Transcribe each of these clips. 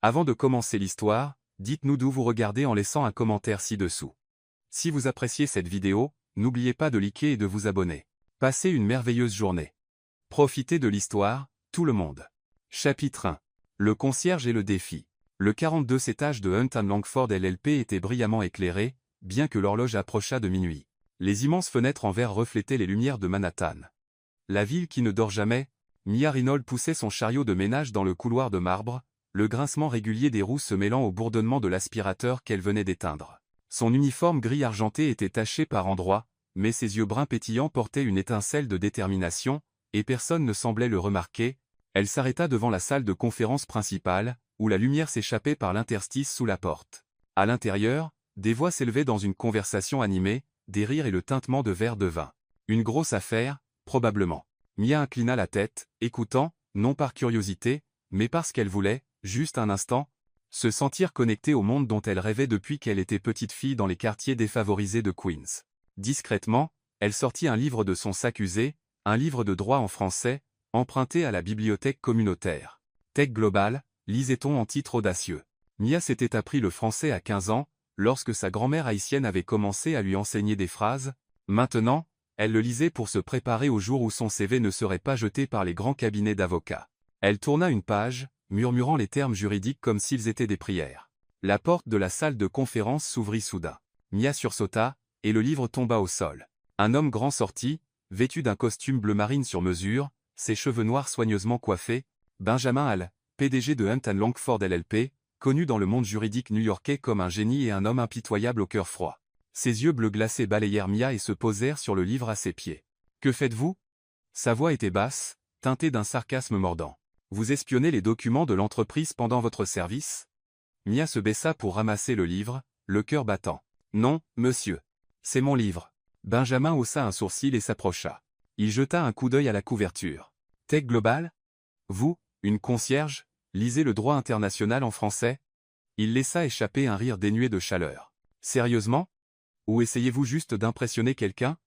Avant de commencer l'histoire, dites-nous d'où vous regardez en laissant un commentaire ci-dessous. Si vous appréciez cette vidéo, n'oubliez pas de liker et de vous abonner. Passez une merveilleuse journée. Profitez de l'histoire, tout le monde. Chapitre 1. Le concierge et le défi. Le 42 étage de Hunt & Langford LLP était brillamment éclairé, bien que l'horloge approchât de minuit. Les immenses fenêtres en verre reflétaient les lumières de Manhattan. La ville qui ne dort jamais, Mia Reynolds poussait son chariot de ménage dans le couloir de marbre, le grincement régulier des roues se mêlant au bourdonnement de l'aspirateur qu'elle venait d'éteindre. Son uniforme gris argenté était taché par endroits, mais ses yeux bruns pétillants portaient une étincelle de détermination, et personne ne semblait le remarquer. Elle s'arrêta devant la salle de conférence principale, où la lumière s'échappait par l'interstice sous la porte. À l'intérieur, des voix s'élevaient dans une conversation animée, des rires et le tintement de verres de vin. Une grosse affaire, probablement. Mia inclina la tête, écoutant, non par curiosité, mais parce qu'elle voulait, juste un instant, se sentir connectée au monde dont elle rêvait depuis qu'elle était petite fille dans les quartiers défavorisés de Queens. Discrètement, elle sortit un livre de son sac usé, un livre de droit en français, emprunté à la bibliothèque communautaire. Tech Global, lisait-on en titre audacieux. Mia s'était appris le français à 15 ans, lorsque sa grand-mère haïtienne avait commencé à lui enseigner des phrases. Maintenant, elle le lisait pour se préparer au jour où son CV ne serait pas jeté par les grands cabinets d'avocats. Elle tourna une page, murmurant les termes juridiques comme s'ils étaient des prières. La porte de la salle de conférence s'ouvrit soudain. Mia sursauta, et le livre tomba au sol. Un homme grand sortit, vêtu d'un costume bleu marine sur mesure, ses cheveux noirs soigneusement coiffés, Benjamin Hall, PDG de Hunt & Langford LLP, connu dans le monde juridique new-yorkais comme un génie et un homme impitoyable au cœur froid. Ses yeux bleus glacés balayèrent Mia et se posèrent sur le livre à ses pieds. « Que faites-vous » Sa voix était basse, teintée d'un sarcasme mordant. « Vous espionnez les documents de l'entreprise pendant votre service » Mia se baissa pour ramasser le livre, le cœur battant. « Non, monsieur. C'est mon livre. » Benjamin haussa un sourcil et s'approcha. Il jeta un coup d'œil à la couverture. « Tech Global ? Vous, une concierge, lisez le droit international en français ?» Il laissa échapper un rire dénué de chaleur. « Sérieusement ? Ou essayez-vous juste d'impressionner quelqu'un »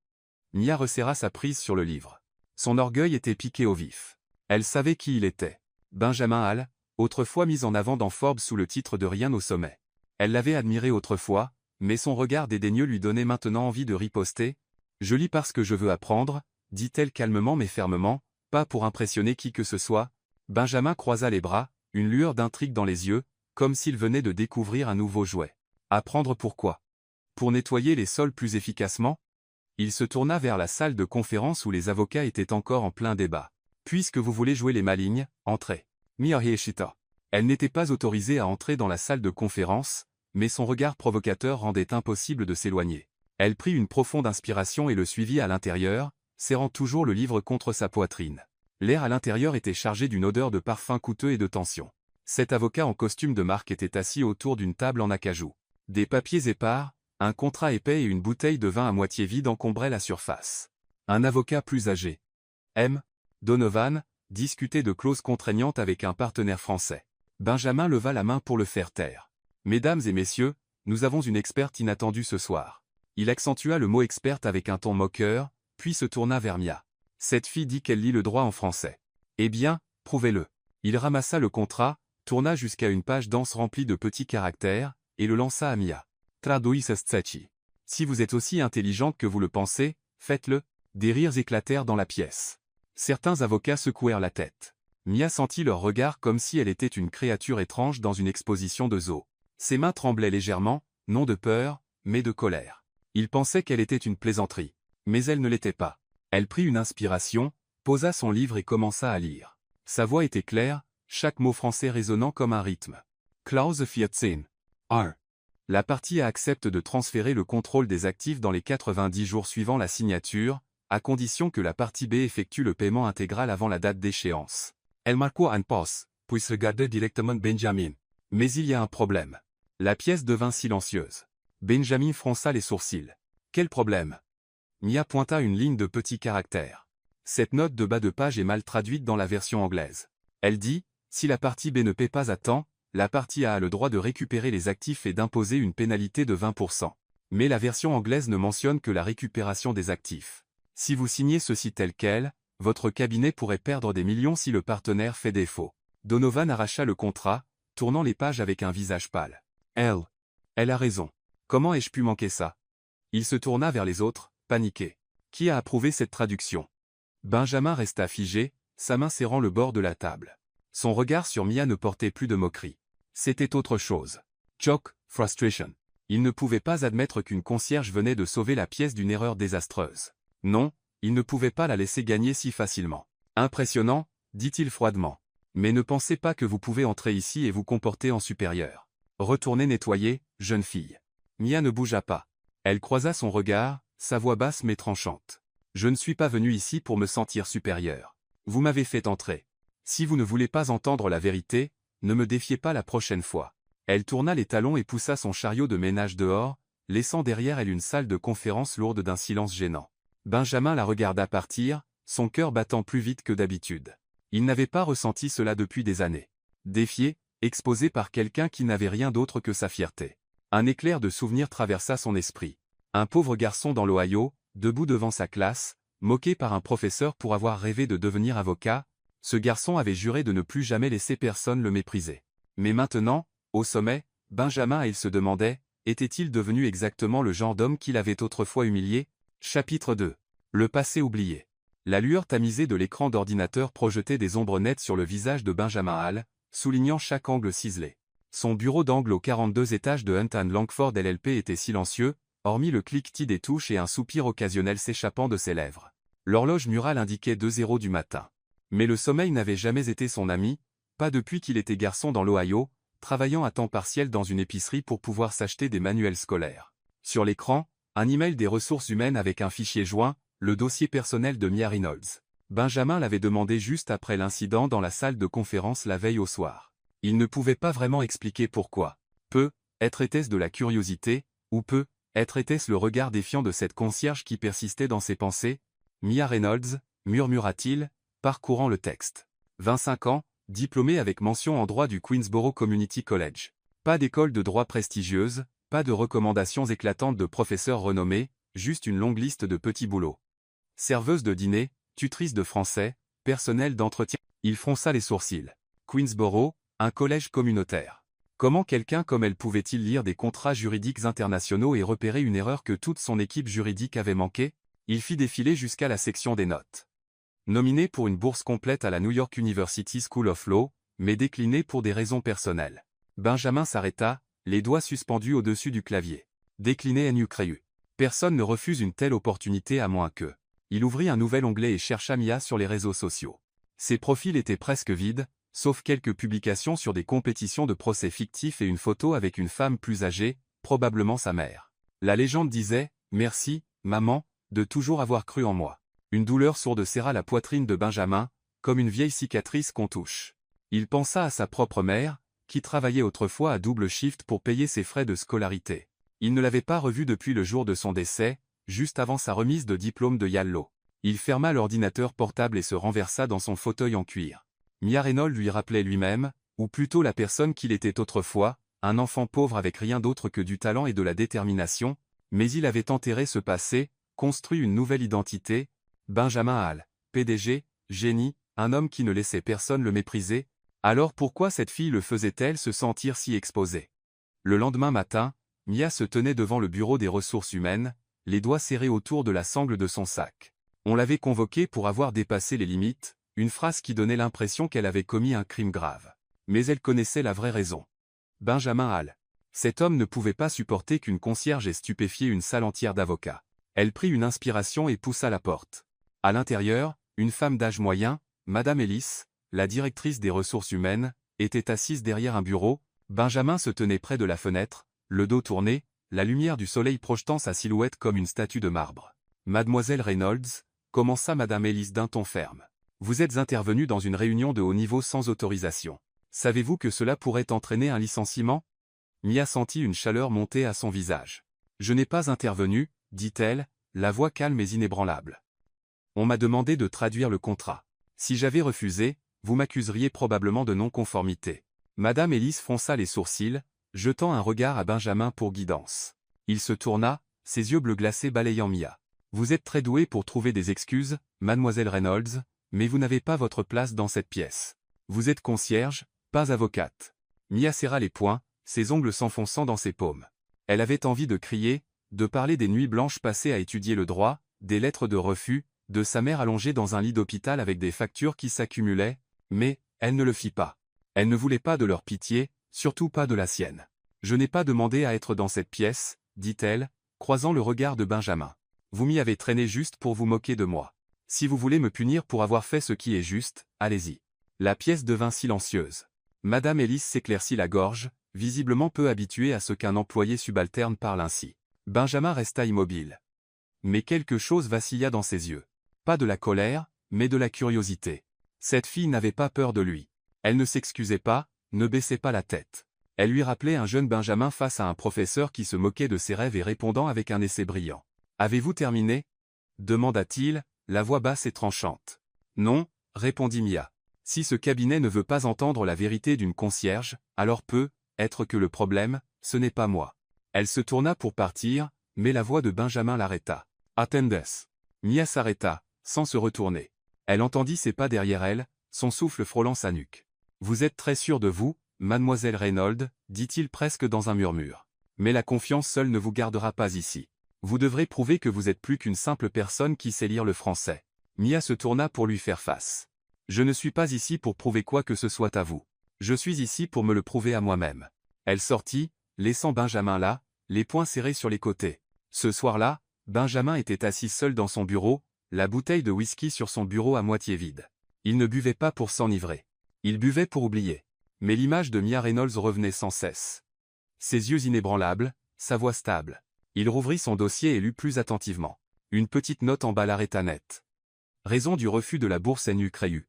Mia resserra sa prise sur le livre. Son orgueil était piqué au vif. Elle savait qui il était. Benjamin Hall, autrefois mis en avant dans Forbes sous le titre de Rien au sommet. Elle l'avait admiré autrefois, mais son regard dédaigneux lui donnait maintenant envie de riposter. « Je lis parce que je veux apprendre », dit-elle calmement mais fermement, pas pour impressionner qui que ce soit. Benjamin croisa les bras, une lueur d'intrigue dans les yeux, comme s'il venait de découvrir un nouveau jouet. Apprendre pourquoi ? Pour nettoyer les sols plus efficacement ? Il se tourna vers la salle de conférence où les avocats étaient encore en plein débat. Puisque vous voulez jouer les malignes, entrez. Mia Hieshita. Elle n'était pas autorisée à entrer dans la salle de conférence, mais son regard provocateur rendait impossible de s'éloigner. Elle prit une profonde inspiration et le suivit à l'intérieur, serrant toujours le livre contre sa poitrine. L'air à l'intérieur était chargé d'une odeur de parfum coûteux et de tension. 7 avocats en costume de marque étaient assis autour d'une table en acajou. Des papiers épars, un contrat épais et une bouteille de vin à moitié vide encombraient la surface. Un avocat plus âgé, M. Donovan, discutait de clauses contraignantes avec un partenaire français. Benjamin leva la main pour le faire taire. « Mesdames et messieurs, nous avons une experte inattendue ce soir. » Il accentua le mot experte avec un ton moqueur, puis se tourna vers Mia. « Cette fille dit qu'elle lit le droit en français. Eh bien, prouvez-le. » Il ramassa le contrat, tourna jusqu'à une page dense remplie de petits caractères, et le lança à Mia. « Traduis ceci. Si vous êtes aussi intelligente que vous le pensez, faites-le. » Des rires éclatèrent dans la pièce. Certains avocats secouèrent la tête. Mia sentit leur regard comme si elle était une créature étrange dans une exposition de zoo. Ses mains tremblaient légèrement, non de peur, mais de colère. Il pensait qu'elle était une plaisanterie. Mais elle ne l'était pas. Elle prit une inspiration, posa son livre et commença à lire. Sa voix était claire, chaque mot français résonnant comme un rythme. Clause 14. 1. La partie A accepte de transférer le contrôle des actifs dans les 90 jours suivant la signature, à condition que la partie B effectue le paiement intégral avant la date d'échéance. El marco un pos, puis regarder directement Benjamin. Mais il y a un problème. La pièce devint silencieuse. Benjamin fronça les sourcils. Quel problème ? Mia pointa une ligne de petits caractères. Cette note de bas de page est mal traduite dans la version anglaise. Elle dit, si la partie B ne paie pas à temps, la partie A a le droit de récupérer les actifs et d'imposer une pénalité de 20%. Mais la version anglaise ne mentionne que la récupération des actifs. Si vous signez ceci tel quel, votre cabinet pourrait perdre des millions si le partenaire fait défaut. Donovan arracha le contrat, tournant les pages avec un visage pâle. Elle a raison. Comment ai-je pu manquer ça? Il se tourna vers les autres, paniqué. Qui a approuvé cette traduction? Benjamin resta figé, sa main serrant le bord de la table. Son regard sur Mia ne portait plus de moquerie. C'était autre chose. Choc, frustration. Il ne pouvait pas admettre qu'une concierge venait de sauver la pièce d'une erreur désastreuse. Non, il ne pouvait pas la laisser gagner si facilement. Impressionnant, dit-il froidement. Mais ne pensez pas que vous pouvez entrer ici et vous comporter en supérieur. Retournez nettoyer, jeune fille. Mia ne bougea pas. Elle croisa son regard, sa voix basse mais tranchante. Je ne suis pas venue ici pour me sentir supérieure. Vous m'avez fait entrer. Si vous ne voulez pas entendre la vérité, ne me défiez pas la prochaine fois. Elle tourna les talons et poussa son chariot de ménage dehors, laissant derrière elle une salle de conférence lourde d'un silence gênant. Benjamin la regarda partir, son cœur battant plus vite que d'habitude. Il n'avait pas ressenti cela depuis des années. Défié, exposé par quelqu'un qui n'avait rien d'autre que sa fierté. Un éclair de souvenir traversa son esprit. Un pauvre garçon dans l'Ohio, debout devant sa classe, moqué par un professeur pour avoir rêvé de devenir avocat, ce garçon avait juré de ne plus jamais laisser personne le mépriser. Mais maintenant, au sommet, Benjamin et il se demandaient, était-il devenu exactement le genre d'homme qu'il avait autrefois humilié? Chapitre 2. Le passé oublié. La lueur tamisée de l'écran d'ordinateur projetait des ombres nettes sur le visage de Benjamin Hall, soulignant chaque angle ciselé. Son bureau d'angle aux 42 étages de Hunt & Langford LLP était silencieux, hormis le cliquetis des touches et un soupir occasionnel s'échappant de ses lèvres. L'horloge murale indiquait 2 heures du matin. Mais le sommeil n'avait jamais été son ami, pas depuis qu'il était garçon dans l'Ohio, travaillant à temps partiel dans une épicerie pour pouvoir s'acheter des manuels scolaires. Sur l'écran, un email des ressources humaines avec un fichier joint, le dossier personnel de Mia Reynolds. Benjamin l'avait demandé juste après l'incident dans la salle de conférence la veille au soir. Il ne pouvait pas vraiment expliquer pourquoi. Peut-être était-ce de la curiosité, ou peut-être était-ce le regard défiant de cette concierge qui persistait dans ses pensées. Mia Reynolds, murmura-t-il, parcourant le texte. 25 ans, diplômé avec mention en droit du Queensborough Community College. Pas d'école de droit prestigieuse, pas de recommandations éclatantes de professeurs renommés, juste une longue liste de petits boulots. Serveuse de dîner, tutrice de français, personnel d'entretien. Il fronça les sourcils. Queensborough, un collège communautaire. Comment quelqu'un comme elle pouvait-il lire des contrats juridiques internationaux et repérer une erreur que toute son équipe juridique avait manquée? Il fit défiler jusqu'à la section des notes. Nominé pour une bourse complète à la New York University School of Law, mais décliné pour des raisons personnelles. Benjamin s'arrêta, les doigts suspendus au-dessus du clavier. Décliné NUCREU. Personne ne refuse une telle opportunité à moins que. Il ouvrit un nouvel onglet et chercha Mia sur les réseaux sociaux. Ses profils étaient presque vides, sauf quelques publications sur des compétitions de procès fictifs et une photo avec une femme plus âgée, probablement sa mère. La légende disait « Merci, maman, de toujours avoir cru en moi ». Une douleur sourde serra la poitrine de Benjamin, comme une vieille cicatrice qu'on touche. Il pensa à sa propre mère, qui travaillait autrefois à double shift pour payer ses frais de scolarité. Il ne l'avait pas revue depuis le jour de son décès, juste avant sa remise de diplôme de Yale Law. Il ferma l'ordinateur portable et se renversa dans son fauteuil en cuir. Mia Reynolds lui rappelait lui-même, ou plutôt la personne qu'il était autrefois, un enfant pauvre avec rien d'autre que du talent et de la détermination, mais il avait enterré ce passé, construit une nouvelle identité. Benjamin Hall, PDG, génie, un homme qui ne laissait personne le mépriser. Alors pourquoi cette fille le faisait-elle se sentir si exposée? Le lendemain matin, Mia se tenait devant le bureau des ressources humaines, les doigts serrés autour de la sangle de son sac. On l'avait convoquée pour avoir dépassé les limites, une phrase qui donnait l'impression qu'elle avait commis un crime grave. Mais elle connaissait la vraie raison. Benjamin Hall. Cet homme ne pouvait pas supporter qu'une concierge ait stupéfié une salle entière d'avocats. Elle prit une inspiration et poussa la porte. À l'intérieur, une femme d'âge moyen, Madame Ellis, la directrice des ressources humaines, était assise derrière un bureau. Benjamin se tenait près de la fenêtre, le dos tourné, la lumière du soleil projetant sa silhouette comme une statue de marbre. Mademoiselle Reynolds, commença Madame Ellis d'un ton ferme. Vous êtes intervenue dans une réunion de haut niveau sans autorisation. Savez-vous que cela pourrait entraîner un licenciement? Mia sentit une chaleur monter à son visage. Je n'ai pas intervenu, dit-elle, la voix calme et inébranlable. On m'a demandé de traduire le contrat. Si j'avais refusé, vous m'accuseriez probablement de non-conformité. Madame Ellis fronça les sourcils, jetant un regard à Benjamin pour guidance. Il se tourna, ses yeux bleus glacés balayant Mia. Vous êtes très douée pour trouver des excuses, Mademoiselle Reynolds, mais vous n'avez pas votre place dans cette pièce. Vous êtes concierge, pas avocate. Mia serra les poings, ses ongles s'enfonçant dans ses paumes. Elle avait envie de crier, de parler des nuits blanches passées à étudier le droit, des lettres de refus, de sa mère allongée dans un lit d'hôpital avec des factures qui s'accumulaient, mais elle ne le fit pas. Elle ne voulait pas de leur pitié, surtout pas de la sienne. « Je n'ai pas demandé à être dans cette pièce, » dit-elle, croisant le regard de Benjamin. « Vous m'y avez traîné juste pour vous moquer de moi. Si vous voulez me punir pour avoir fait ce qui est juste, allez-y. » La pièce devint silencieuse. Madame Ellis s'éclaircit la gorge, visiblement peu habituée à ce qu'un employé subalterne parle ainsi. Benjamin resta immobile. Mais quelque chose vacilla dans ses yeux. Pas de la colère, mais de la curiosité. Cette fille n'avait pas peur de lui. Elle ne s'excusait pas, ne baissait pas la tête. Elle lui rappelait un jeune Benjamin face à un professeur qui se moquait de ses rêves et répondant avec un essai brillant. « Avez-vous terminé » demanda-t-il, la voix basse et tranchante. « Non » répondit Mia. « Si ce cabinet ne veut pas entendre la vérité d'une concierge, alors peut être que le problème, ce n'est pas moi. » Elle se tourna pour partir, mais la voix de Benjamin l'arrêta. « Attendes » Mia s'arrêta, sans se retourner. Elle entendit ses pas derrière elle, son souffle frôlant sa nuque. « Vous êtes très sûre de vous, mademoiselle Reynolds, dit-il presque dans un murmure. Mais la confiance seule ne vous gardera pas ici. Vous devrez prouver que vous êtes plus qu'une simple personne qui sait lire le français. » Mia se tourna pour lui faire face. « Je ne suis pas ici pour prouver quoi que ce soit à vous. Je suis ici pour me le prouver à moi-même. » Elle sortit, laissant Benjamin là, les poings serrés sur les côtés. Ce soir-là, Benjamin était assis seul dans son bureau, la bouteille de whisky sur son bureau à moitié vide. Il ne buvait pas pour s'enivrer. Il buvait pour oublier. Mais l'image de Mia Reynolds revenait sans cesse. Ses yeux inébranlables, sa voix stable. Il rouvrit son dossier et lut plus attentivement. Une petite note en bas l'arrêta net. Raison du refus de la bourse NUCREU.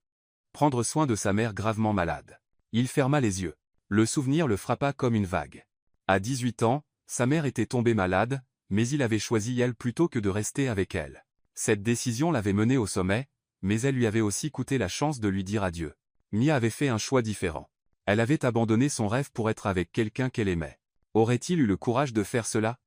Prendre soin de sa mère gravement malade. Il ferma les yeux. Le souvenir le frappa comme une vague. À 18 ans, sa mère était tombée malade, mais il avait choisi elle plutôt que de rester avec elle. Cette décision l'avait mené au sommet, mais elle lui avait aussi coûté la chance de lui dire adieu. Mia avait fait un choix différent. Elle avait abandonné son rêve pour être avec quelqu'un qu'elle aimait. Aurait-il eu le courage de faire cela?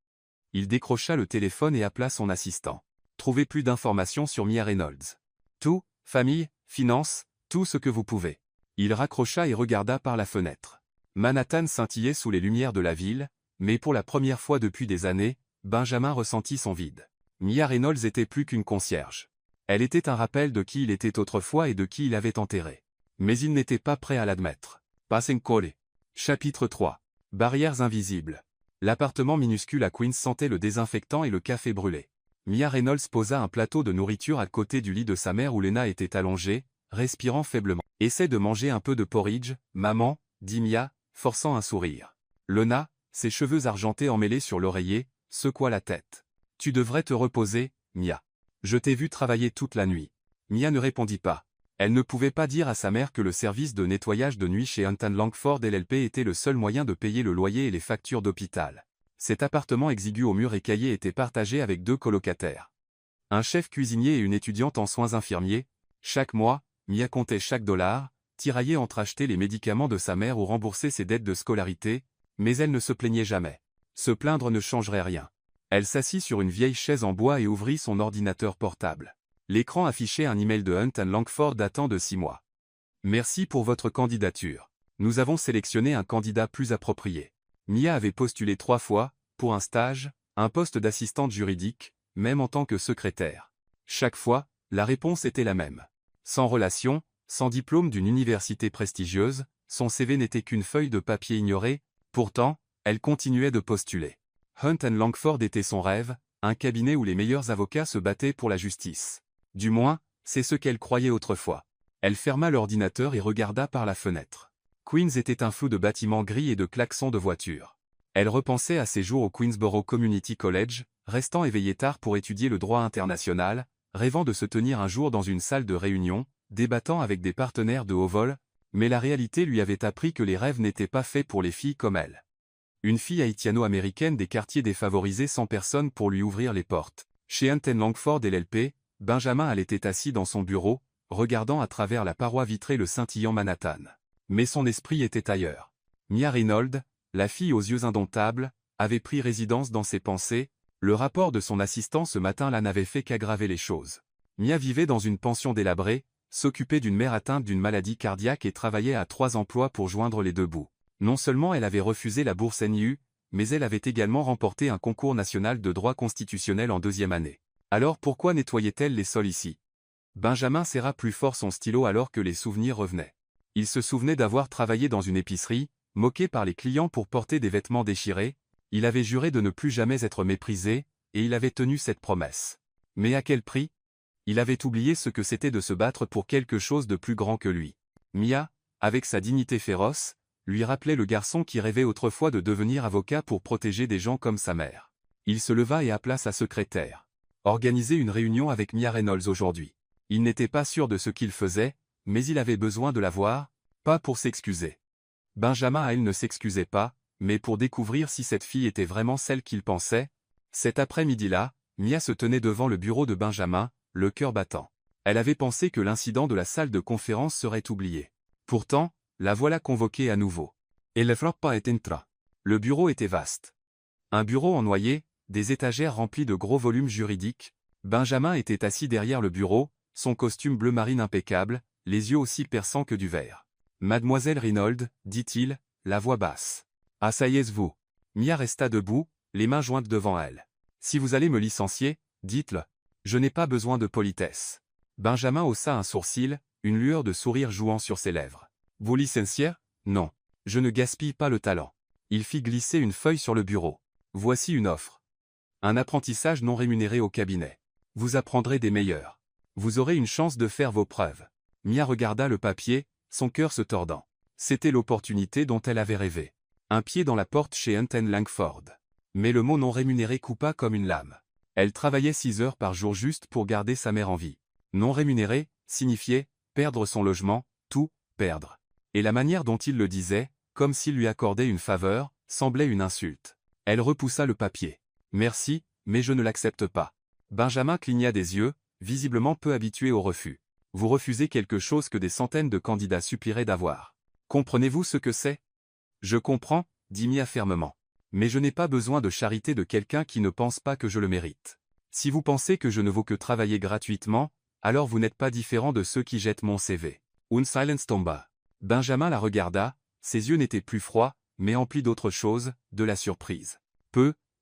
Il décrocha le téléphone et appela son assistant. Trouvez plus d'informations sur Mia Reynolds. Tout, famille, finances, tout ce que vous pouvez. Il raccrocha et regarda par la fenêtre. Manhattan scintillait sous les lumières de la ville, mais pour la première fois depuis des années, Benjamin ressentit son vide. Mia Reynolds était plus qu'une concierge. Elle était un rappel de qui il était autrefois et de qui il avait enterré. Mais il n'était pas prêt à l'admettre. Passenkole. Chapitre 3. Barrières invisibles. L'appartement minuscule à Queens sentait le désinfectant et le café brûlé. Mia Reynolds posa un plateau de nourriture à côté du lit de sa mère où Lena était allongée, respirant faiblement. « Essaie de manger un peu de porridge, maman, » dit Mia, forçant un sourire. Lena, ses cheveux argentés emmêlés sur l'oreiller, secoua la tête. « Tu devrais te reposer, Mia. Je t'ai vu travailler toute la nuit. » Mia ne répondit pas. Elle ne pouvait pas dire à sa mère que le service de nettoyage de nuit chez Hunton Langford LLP était le seul moyen de payer le loyer et les factures d'hôpital. Cet appartement exigu aux murs écaillés était partagé avec 2 colocataires. Un chef cuisinier et une étudiante en soins infirmiers. Chaque mois, Mia comptait chaque dollar, tiraillée entre acheter les médicaments de sa mère ou rembourser ses dettes de scolarité, mais elle ne se plaignait jamais. Se plaindre ne changerait rien. Elle s'assit sur une vieille chaise en bois et ouvrit son ordinateur portable. L'écran affichait un email de Hunton Langford datant de 6 mois. « Merci pour votre candidature. Nous avons sélectionné un candidat plus approprié. » Mia avait postulé 3 fois, pour un stage, un poste d'assistante juridique, même en tant que secrétaire. Chaque fois, la réponse était la même. Sans relation, sans diplôme d'une université prestigieuse, son CV n'était qu'une feuille de papier ignorée, pourtant, elle continuait de postuler. Hunton Langford était son rêve, un cabinet où les meilleurs avocats se battaient pour la justice. Du moins, c'est ce qu'elle croyait autrefois. Elle ferma l'ordinateur et regarda par la fenêtre. Queens était un flou de bâtiments gris et de klaxons de voitures. Elle repensait à ses jours au Queensborough Community College, restant éveillée tard pour étudier le droit international, rêvant de se tenir un jour dans une salle de réunion, débattant avec des partenaires de haut vol, mais la réalité lui avait appris que les rêves n'étaient pas faits pour les filles comme elle. Une fille haïtiano-américaine des quartiers défavorisés sans personne pour lui ouvrir les portes. Chez Hunton Langford LLP, Benjamin était assis dans son bureau, regardant à travers la paroi vitrée le scintillant Manhattan. Mais son esprit était ailleurs. Mia Reynolds, la fille aux yeux indomptables, avait pris résidence dans ses pensées. Le rapport de son assistant ce matin-là n'avait fait qu'aggraver les choses. Mia vivait dans une pension délabrée, s'occupait d'une mère atteinte d'une maladie cardiaque et travaillait à 3 emplois pour joindre les 2 bouts. Non seulement elle avait refusé la bourse NIU, mais elle avait également remporté un concours national de droit constitutionnel en 2e année. Alors pourquoi nettoyait-elle les sols ici? Benjamin serra plus fort son stylo alors que les souvenirs revenaient. Il se souvenait d'avoir travaillé dans une épicerie, moqué par les clients pour porter des vêtements déchirés, il avait juré de ne plus jamais être méprisé, et il avait tenu cette promesse. Mais à quel prix? Il avait oublié ce que c'était de se battre pour quelque chose de plus grand que lui. Mia, avec sa dignité féroce, lui rappelait le garçon qui rêvait autrefois de devenir avocat pour protéger des gens comme sa mère. Il se leva et appela sa secrétaire. Organiser une réunion avec Mia Reynolds aujourd'hui. Il n'était pas sûr de ce qu'il faisait, mais il avait besoin de la voir, pas pour s'excuser. Benjamin à elle ne s'excusait pas, mais pour découvrir si cette fille était vraiment celle qu'il pensait. Cet après-midi-là, Mia se tenait devant le bureau de Benjamin, le cœur battant. Elle avait pensé que l'incident de la salle de conférence serait oublié. Pourtant, la voilà convoquée à nouveau. Et le frappa et entra. Le bureau était vaste. Un bureau en noyer, des étagères remplies de gros volumes juridiques. Benjamin était assis derrière le bureau, son costume bleu marine impeccable, les yeux aussi perçants que du verre. « Mademoiselle Reynolds, dit-il, la voix basse. Asseyez-vous. » Mia resta debout, les mains jointes devant elle. « Si vous allez me licencier, dites-le. Je n'ai pas besoin de politesse. » Benjamin haussa un sourcil, une lueur de sourire jouant sur ses lèvres. « Vous licencier? Non. Je ne gaspille pas le talent. » Il fit glisser une feuille sur le bureau. « Voici une offre. Un apprentissage non rémunéré au cabinet. Vous apprendrez des meilleurs. Vous aurez une chance de faire vos preuves. » Mia regarda le papier, son cœur se tordant. C'était l'opportunité dont elle avait rêvé. Un pied dans la porte chez Hunton Langford. Mais le mot non rémunéré coupa comme une lame. Elle travaillait 6 heures par jour juste pour garder sa mère en vie. Non rémunéré signifiait perdre son logement, tout perdre. Et la manière dont il le disait, comme s'il lui accordait une faveur, semblait une insulte. Elle repoussa le papier. « Merci, mais je ne l'accepte pas. » Benjamin cligna des yeux, visiblement peu habitué au refus. « Vous refusez quelque chose que des centaines de candidats supplieraient d'avoir. Comprenez-vous ce que c'est? » « Je comprends, » dit Mia fermement. « Mais je n'ai pas besoin de charité de quelqu'un qui ne pense pas que je le mérite. Si vous pensez que je ne vaux que travailler gratuitement, alors vous n'êtes pas différent de ceux qui jettent mon CV. » Un silence tomba. Benjamin la regarda, ses yeux n'étaient plus froids, mais emplis d'autre chose, de la surprise.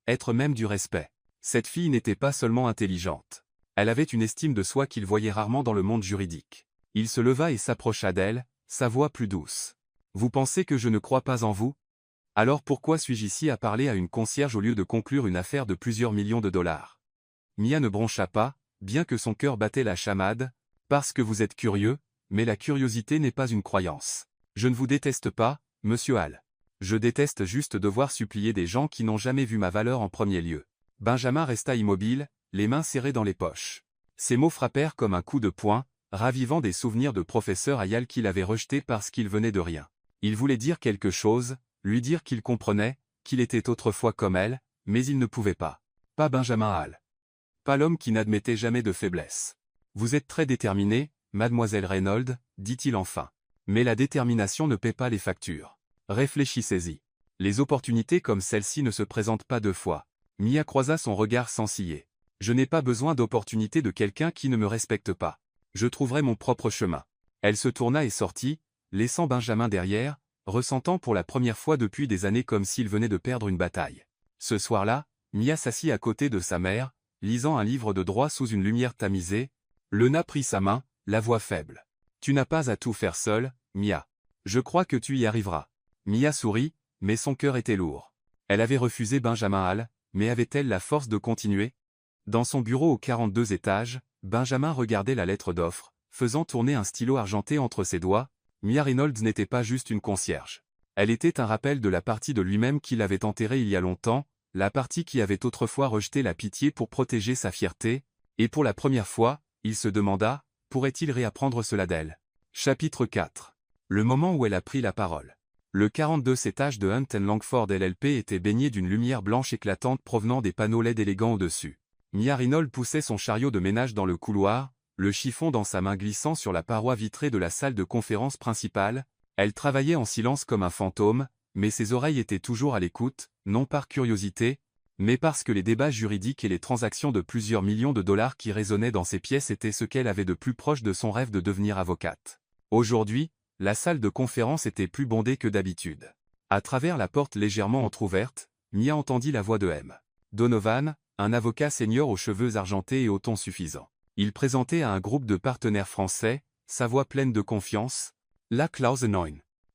Être même du respect. Cette fille n'était pas seulement intelligente. Elle avait une estime de soi qu'il voyait rarement dans le monde juridique. Il se leva et s'approcha d'elle, sa voix plus douce. « Vous pensez que je ne crois pas en vous? Alors pourquoi suis-je ici à parler à une concierge au lieu de conclure une affaire de plusieurs millions de dollars? » Mia ne broncha pas, bien que son cœur battait la chamade, « Parce que vous êtes curieux, mais la curiosité n'est pas une croyance. Je ne vous déteste pas, monsieur Hall. Je déteste juste devoir supplier des gens qui n'ont jamais vu ma valeur en premier lieu. » Benjamin resta immobile, les mains serrées dans les poches. Ces mots frappèrent comme un coup de poing, ravivant des souvenirs de professeur Hayal qu'il avait rejetés parce qu'il venait de rien. Il voulait dire quelque chose, lui dire qu'il comprenait, qu'il était autrefois comme elle, mais il ne pouvait pas. Pas Benjamin Hall. Pas l'homme qui n'admettait jamais de faiblesse. « Vous êtes très déterminée, mademoiselle Reynolds, dit-il enfin. Mais la détermination ne paie pas les factures. Réfléchissez-y. Les opportunités comme celle-ci ne se présentent pas 2 fois. » Mia croisa son regard sans ciller. « Je n'ai pas besoin d'opportunité de quelqu'un qui ne me respecte pas. Je trouverai mon propre chemin. » Elle se tourna et sortit, laissant Benjamin derrière, ressentant pour la première fois depuis des années comme s'il venait de perdre une bataille. Ce soir-là, Mia s'assit à côté de sa mère, lisant un livre de droit sous une lumière tamisée. Lena prit sa main, la voix faible. « Tu n'as pas à tout faire seule, Mia. Je crois que tu y arriveras. » Mia sourit, mais son cœur était lourd. Elle avait refusé Benjamin Hall, mais avait-elle la force de continuer? Dans son bureau au 42 étages, Benjamin regardait la lettre d'offre, faisant tourner un stylo argenté entre ses doigts. Mia Reynolds n'était pas juste une concierge. Elle était un rappel de la partie de lui-même qu'il avait enterrée il y a longtemps, la partie qui avait autrefois rejeté la pitié pour protéger sa fierté, et pour la première fois, il se demanda, pourrait-il réapprendre cela d'elle? Chapitre 4. Le moment où elle a pris la parole. Le 42 étage de Hunton Langford LLP était baigné d'une lumière blanche éclatante provenant des panneaux LED élégants au-dessus. Mia Reynolds poussait son chariot de ménage dans le couloir, le chiffon dans sa main glissant sur la paroi vitrée de la salle de conférence principale. Elle travaillait en silence comme un fantôme, mais ses oreilles étaient toujours à l'écoute, non par curiosité, mais parce que les débats juridiques et les transactions de plusieurs millions de dollars qui résonnaient dans ses pièces étaient ce qu'elle avait de plus proche de son rêve de devenir avocate. Aujourd'hui, la salle de conférence était plus bondée que d'habitude. À travers la porte légèrement entr'ouverte, Mia entendit la voix de M. Donovan, un avocat senior aux cheveux argentés et au ton suffisant. Il présentait à un groupe de partenaires français, sa voix pleine de confiance. La clause 9.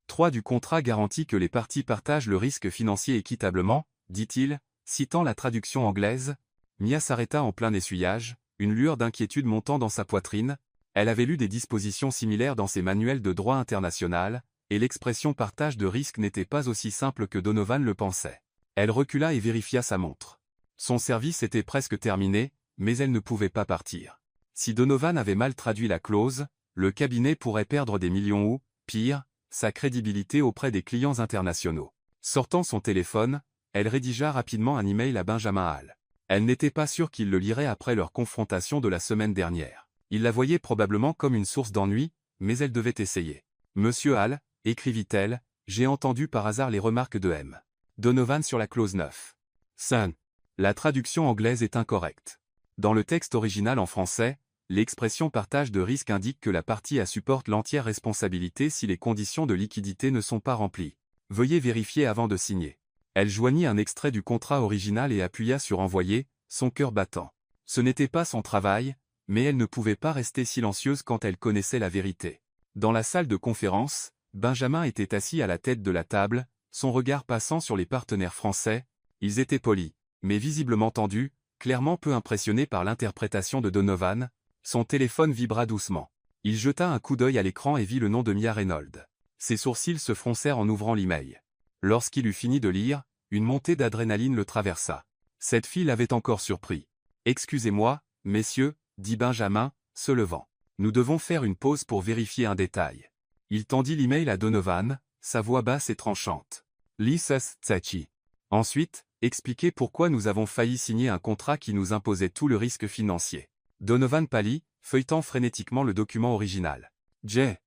3 du contrat garantit que les parties partagent le risque financier équitablement, dit-il, citant la traduction anglaise. Mia s'arrêta en plein essuyage, une lueur d'inquiétude montant dans sa poitrine. Elle avait lu des dispositions similaires dans ses manuels de droit international, et l'expression partage de risque n'était pas aussi simple que Donovan le pensait. Elle recula et vérifia sa montre. Son service était presque terminé, mais elle ne pouvait pas partir. Si Donovan avait mal traduit la clause, le cabinet pourrait perdre des millions ou, pire, sa crédibilité auprès des clients internationaux. Sortant son téléphone, elle rédigea rapidement un email à Benjamin Hall. Elle n'était pas sûre qu'il le lirait après leur confrontation de la semaine dernière. Il la voyait probablement comme une source d'ennui, mais elle devait essayer. « Monsieur Hall », écrivit-elle, « j'ai entendu par hasard les remarques de M. Donovan sur la clause 9. 5. La traduction anglaise est incorrecte. Dans le texte original en français, l'expression partage de risque indique que la partie A supporte l'entière responsabilité si les conditions de liquidité ne sont pas remplies. Veuillez vérifier avant de signer. Elle joignit un extrait du contrat original et appuya sur envoyer, son cœur battant. Ce n'était pas son travail, mais elle ne pouvait pas rester silencieuse quand elle connaissait la vérité. Dans la salle de conférence, Benjamin était assis à la tête de la table, son regard passant sur les partenaires français. Ils étaient polis, mais visiblement tendus, clairement peu impressionnés par l'interprétation de Donovan. Son téléphone vibra doucement. Il jeta un coup d'œil à l'écran et vit le nom de Mia Reynolds. Ses sourcils se froncèrent en ouvrant l'email. Lorsqu'il eut fini de lire, une montée d'adrénaline le traversa. Cette fille l'avait encore surpris. « Excusez-moi, messieurs, » dit Benjamin, se levant. « Nous devons faire une pause pour vérifier un détail. » Il tendit l'email à Donovan, sa voix basse et tranchante. « Lisas Tsachi. » Ensuite, expliquez pourquoi nous avons failli signer un contrat qui nous imposait tout le risque financier. Donovan pâlit, feuilletant frénétiquement le document original. « Jay.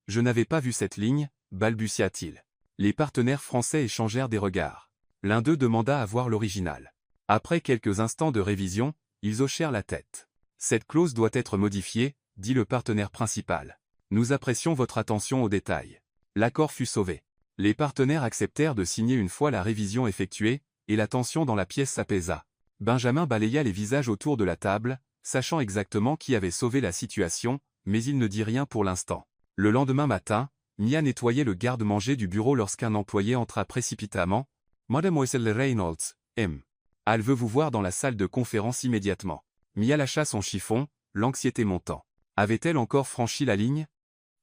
Je n'avais pas vu cette ligne, balbutia-t-il. Les partenaires français échangèrent des regards. L'un d'eux demanda à voir l'original. Après quelques instants de révision, ils hochèrent la tête. « Cette clause doit être modifiée, » dit le partenaire principal. « Nous apprécions votre attention aux détails. » L'accord fut sauvé. Les partenaires acceptèrent de signer une fois la révision effectuée, et la tension dans la pièce s'apaisa. Benjamin balaya les visages autour de la table, sachant exactement qui avait sauvé la situation, mais il ne dit rien pour l'instant. Le lendemain matin, Mia nettoyait le garde-manger du bureau lorsqu'un employé entra précipitamment. « Mademoiselle Reynolds, M. Hall veut vous voir dans la salle de conférence immédiatement. » Mia lâcha son chiffon, l'anxiété montant. Avait-elle encore franchi la ligne?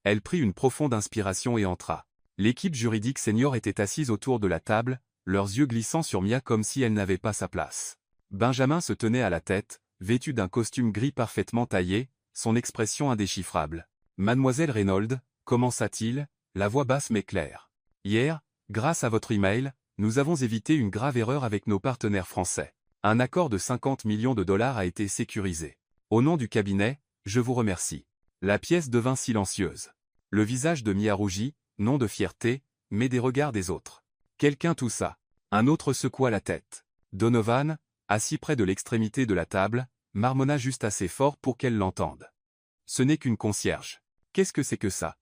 Elle prit une profonde inspiration et entra. L'équipe juridique senior était assise autour de la table, leurs yeux glissant sur Mia comme si elle n'avait pas sa place. Benjamin se tenait à la tête, vêtu d'un costume gris parfaitement taillé, son expression indéchiffrable. « Mademoiselle Reynolds, commença-t-il, la voix basse mais claire. Hier, grâce à votre email, nous avons évité une grave erreur avec nos partenaires français. Un accord de 50 millions de dollars a été sécurisé. Au nom du cabinet, je vous remercie. » La pièce devint silencieuse. Le visage de Mia rougit, non de fierté, mais des regards des autres. Quelqu'un toussa. Un autre secoua la tête. Donovan, assis près de l'extrémité de la table, marmonna juste assez fort pour qu'elle l'entende. « Ce n'est qu'une concierge. Qu'est-ce que c'est que ça ?»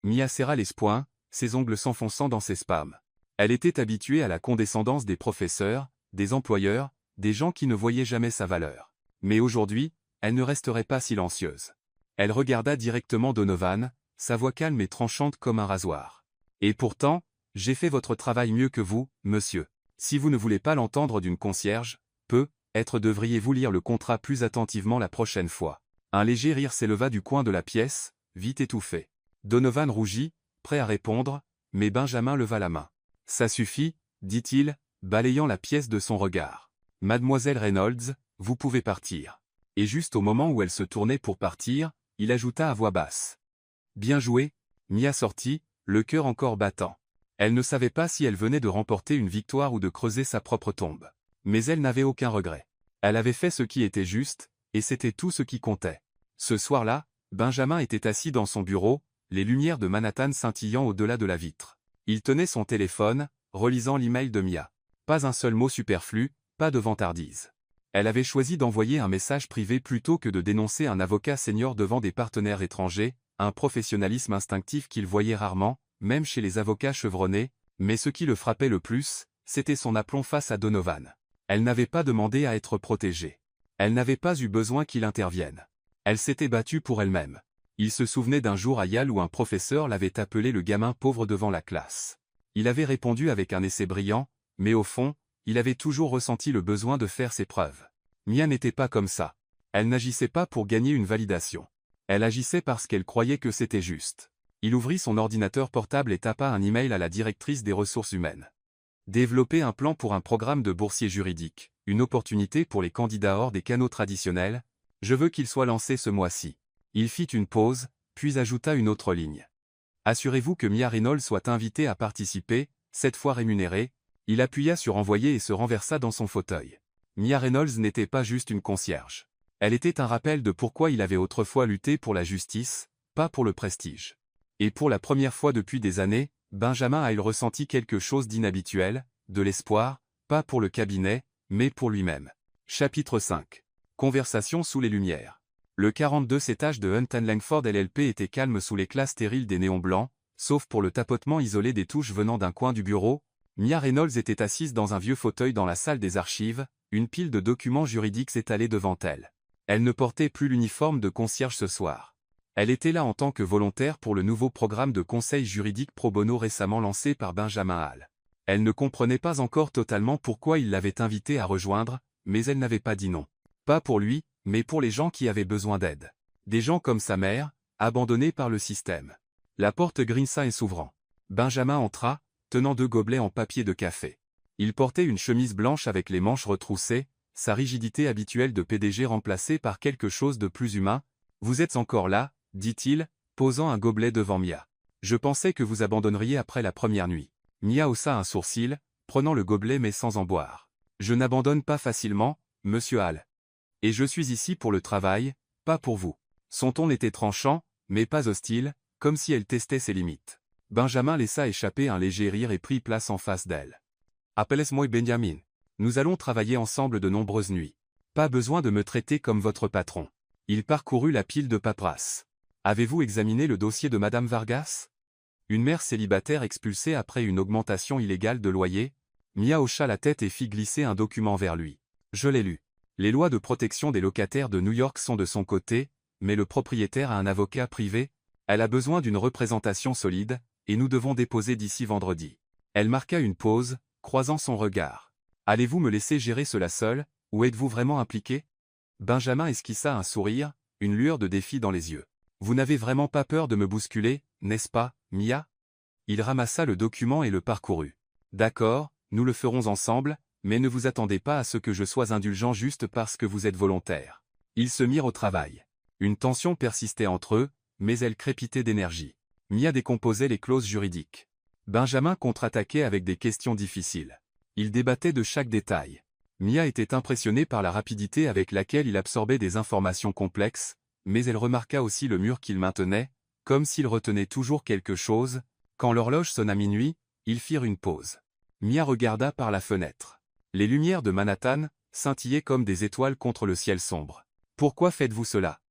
Mia serra les poings, ses ongles s'enfonçant dans ses spams. Elle était habituée à la condescendance des professeurs, des employeurs, des gens qui ne voyaient jamais sa valeur. Mais aujourd'hui, elle ne resterait pas silencieuse. Elle regarda directement Donovan, sa voix calme et tranchante comme un rasoir. « Et pourtant, j'ai fait votre travail mieux que vous, monsieur. Si vous ne voulez pas l'entendre d'une concierge, peut-être devriez-vous lire le contrat plus attentivement la prochaine fois. » Un léger rire s'éleva du coin de la pièce, vite étouffé. Donovan rougit, prêt à répondre, mais Benjamin leva la main. « Ça suffit, » dit-il, balayant la pièce de son regard. « Mademoiselle Reynolds, vous pouvez partir. » Et juste au moment où elle se tournait pour partir, il ajouta à voix basse. « Bien joué. » Mia sortit, le cœur encore battant. Elle ne savait pas si elle venait de remporter une victoire ou de creuser sa propre tombe. Mais elle n'avait aucun regret. Elle avait fait ce qui était juste, et c'était tout ce qui comptait. Ce soir-là, Benjamin était assis dans son bureau, les lumières de Manhattan scintillant au-delà de la vitre. Il tenait son téléphone, relisant l'email de Mia. Pas un seul mot superflu, pas de vantardise. Elle avait choisi d'envoyer un message privé plutôt que de dénoncer un avocat senior devant des partenaires étrangers, un professionnalisme instinctif qu'il voyait rarement, même chez les avocats chevronnés. Mais ce qui le frappait le plus, c'était son aplomb face à Donovan. Elle n'avait pas demandé à être protégée. Elle n'avait pas eu besoin qu'il intervienne. Elle s'était battue pour elle-même. Il se souvenait d'un jour à Yale où un professeur l'avait appelé le gamin pauvre devant la classe. Il avait répondu avec un essai brillant, mais au fond, il avait toujours ressenti le besoin de faire ses preuves. Mia n'était pas comme ça. Elle n'agissait pas pour gagner une validation. Elle agissait parce qu'elle croyait que c'était juste. Il ouvrit son ordinateur portable et tapa un email à la directrice des ressources humaines. Développer un plan pour un programme de boursier juridique, une opportunité pour les candidats hors des canaux traditionnels, je veux qu'il soit lancé ce mois-ci. Il fit une pause, puis ajouta une autre ligne. Assurez-vous que Mia Reynolds soit invitée à participer, cette fois rémunérée. Il appuya sur envoyer et se renversa dans son fauteuil. Mia Reynolds n'était pas juste une concierge. Elle était un rappel de pourquoi il avait autrefois lutté pour la justice, pas pour le prestige. Et pour la première fois depuis des années, Benjamin a ressenti quelque chose d'inhabituel, de l'espoir, pas pour le cabinet, mais pour lui-même. Chapitre 5. Conversation sous les lumières. Le 42 étage de Hunt & Langford LLP était calme sous l'éclat stérile des néons blancs, sauf pour le tapotement isolé des touches venant d'un coin du bureau. Mia Reynolds était assise dans un vieux fauteuil dans la salle des archives, une pile de documents juridiques s'étalait devant elle. Elle ne portait plus l'uniforme de concierge ce soir. Elle était là en tant que volontaire pour le nouveau programme de conseil juridique pro bono récemment lancé par Benjamin Hall. Elle ne comprenait pas encore totalement pourquoi il l'avait invitée à rejoindre, mais elle n'avait pas dit non. Pas pour lui, mais pour les gens qui avaient besoin d'aide. Des gens comme sa mère, abandonnés par le système. La porte grinça et s'ouvrant. Benjamin entra, tenant 2 gobelets en papier de café. Il portait une chemise blanche avec les manches retroussées, sa rigidité habituelle de PDG remplacée par quelque chose de plus humain. « Vous êtes encore là ?» dit-il, posant un gobelet devant Mia. « Je pensais que vous abandonneriez après la première nuit. » Mia haussa un sourcil, prenant le gobelet mais sans en boire. « Je n'abandonne pas facilement, monsieur Hall. Et je suis ici pour le travail, pas pour vous. » Son ton était tranchant, mais pas hostile, comme si elle testait ses limites. Benjamin laissa échapper un léger rire et prit place en face d'elle. « Appelez-moi Benjamin. Nous allons travailler ensemble de nombreuses nuits. Pas besoin de me traiter comme votre patron. » Il parcourut la pile de paperasse. « Avez-vous examiné le dossier de Madame Vargas ? Une mère célibataire expulsée après une augmentation illégale de loyer ?» Mia hocha la tête et fit glisser un document vers lui. « Je l'ai lu. Les lois de protection des locataires de New York sont de son côté, mais le propriétaire a un avocat privé. Elle a besoin d'une représentation solide, et nous devons déposer d'ici vendredi. » Elle marqua une pause, croisant son regard. « Allez-vous me laisser gérer cela seul, ou êtes-vous vraiment impliqué ?» Benjamin esquissa un sourire, une lueur de défi dans les yeux. « Vous n'avez vraiment pas peur de me bousculer, n'est-ce pas, Mia ?» Il ramassa le document et le parcourut. « D'accord, nous le ferons ensemble, mais ne vous attendez pas à ce que je sois indulgent juste parce que vous êtes volontaire. » Ils se mirent au travail. Une tension persistait entre eux, mais elle crépitait d'énergie. Mia décomposait les clauses juridiques. Benjamin contre-attaquait avec des questions difficiles. Il débattait de chaque détail. Mia était impressionnée par la rapidité avec laquelle il absorbait des informations complexes, mais elle remarqua aussi le mur qu'il maintenait, comme s'il retenait toujours quelque chose. Quand l'horloge sonna minuit, ils firent une pause. Mia regarda par la fenêtre. Les lumières de Manhattan scintillaient comme des étoiles contre le ciel sombre. « Pourquoi faites-vous cela ?»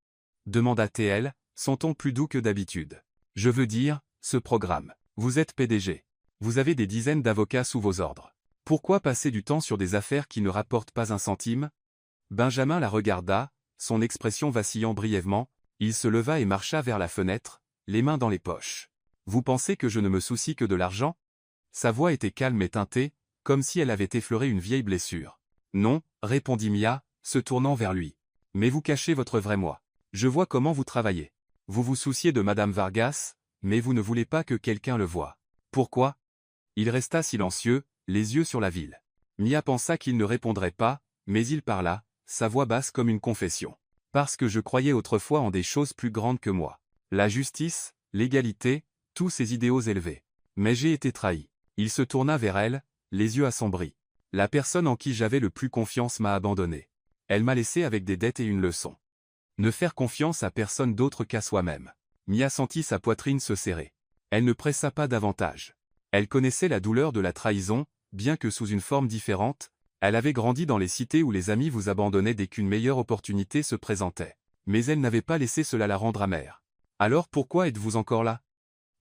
demanda-t-elle, son ton plus doux que d'habitude. « Je veux dire, ce programme. Vous êtes PDG. Vous avez des dizaines d'avocats sous vos ordres. Pourquoi passer du temps sur des affaires qui ne rapportent pas un centime ?» Benjamin la regarda, son expression vacillant brièvement. Il se leva et marcha vers la fenêtre, les mains dans les poches. « Vous pensez que je ne me soucie que de l'argent ?» Sa voix était calme et teintée, comme si elle avait effleuré une vieille blessure. « Non, » répondit Mia, se tournant vers lui. « Mais vous cachez votre vrai moi. Je vois comment vous travaillez. Vous vous souciez de Madame Vargas, mais vous ne voulez pas que quelqu'un le voie. Pourquoi ?» Il resta silencieux, les yeux sur la ville. Mia pensa qu'il ne répondrait pas, mais il parla, sa voix basse comme une confession. « Parce que je croyais autrefois en des choses plus grandes que moi. La justice, l'égalité, tous ces idéaux élevés. Mais j'ai été trahi. » Il se tourna vers elle, les yeux assombris. « La personne en qui j'avais le plus confiance m'a abandonné. Elle m'a laissé avec des dettes et une leçon. Ne faire confiance à personne d'autre qu'à soi-même. » Mia sentit sa poitrine se serrer. Elle ne pressa pas davantage. Elle connaissait la douleur de la trahison, bien que sous une forme différente. Elle avait grandi dans les cités où les amis vous abandonnaient dès qu'une meilleure opportunité se présentait. Mais elle n'avait pas laissé cela la rendre amère. « Alors pourquoi êtes-vous encore là ?»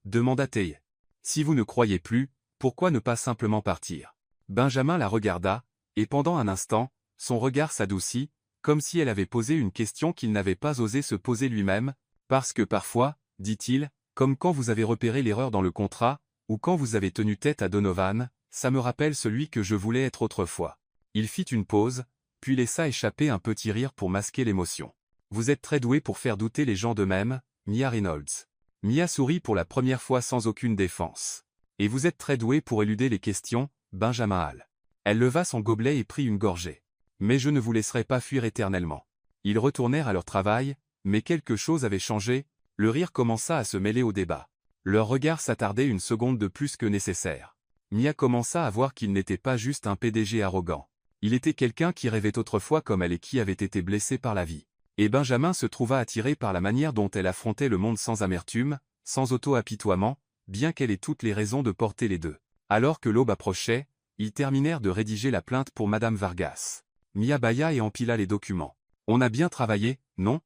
demanda-t-elle. « Si vous ne croyez plus, Pourquoi ne pas simplement partir? Benjamin la regarda, et pendant un instant, son regard s'adoucit, comme si elle avait posé une question qu'il n'avait pas osé se poser lui-même, parce que parfois, dit-il, comme quand vous avez repéré l'erreur dans le contrat, ou quand vous avez tenu tête à Donovan, ça me rappelle celui que je voulais être autrefois. Il fit une pause, puis laissa échapper un petit rire pour masquer l'émotion. Vous êtes très doué pour faire douter les gens d'eux-mêmes, Mia Reynolds. Mia sourit pour la première fois sans aucune défense. Et vous êtes très doué pour éluder les questions, Benjamin Hall. Elle leva son gobelet et prit une gorgée. Mais je ne vous laisserai pas fuir éternellement. Ils retournèrent à leur travail, mais quelque chose avait changé, le rire commença à se mêler au débat. Leur regard s'attardait une seconde de plus que nécessaire. Mia commença à voir qu'il n'était pas juste un PDG arrogant. Il était quelqu'un qui rêvait autrefois comme elle et qui avait été blessé par la vie. Et Benjamin se trouva attiré par la manière dont elle affrontait le monde sans amertume, sans auto-apitoiement, bien qu'elle ait toutes les raisons de porter les deux. Alors que l'aube approchait, ils terminèrent de rédiger la plainte pour Madame Vargas. Mia bâilla et empila les documents. « On a bien travaillé, non »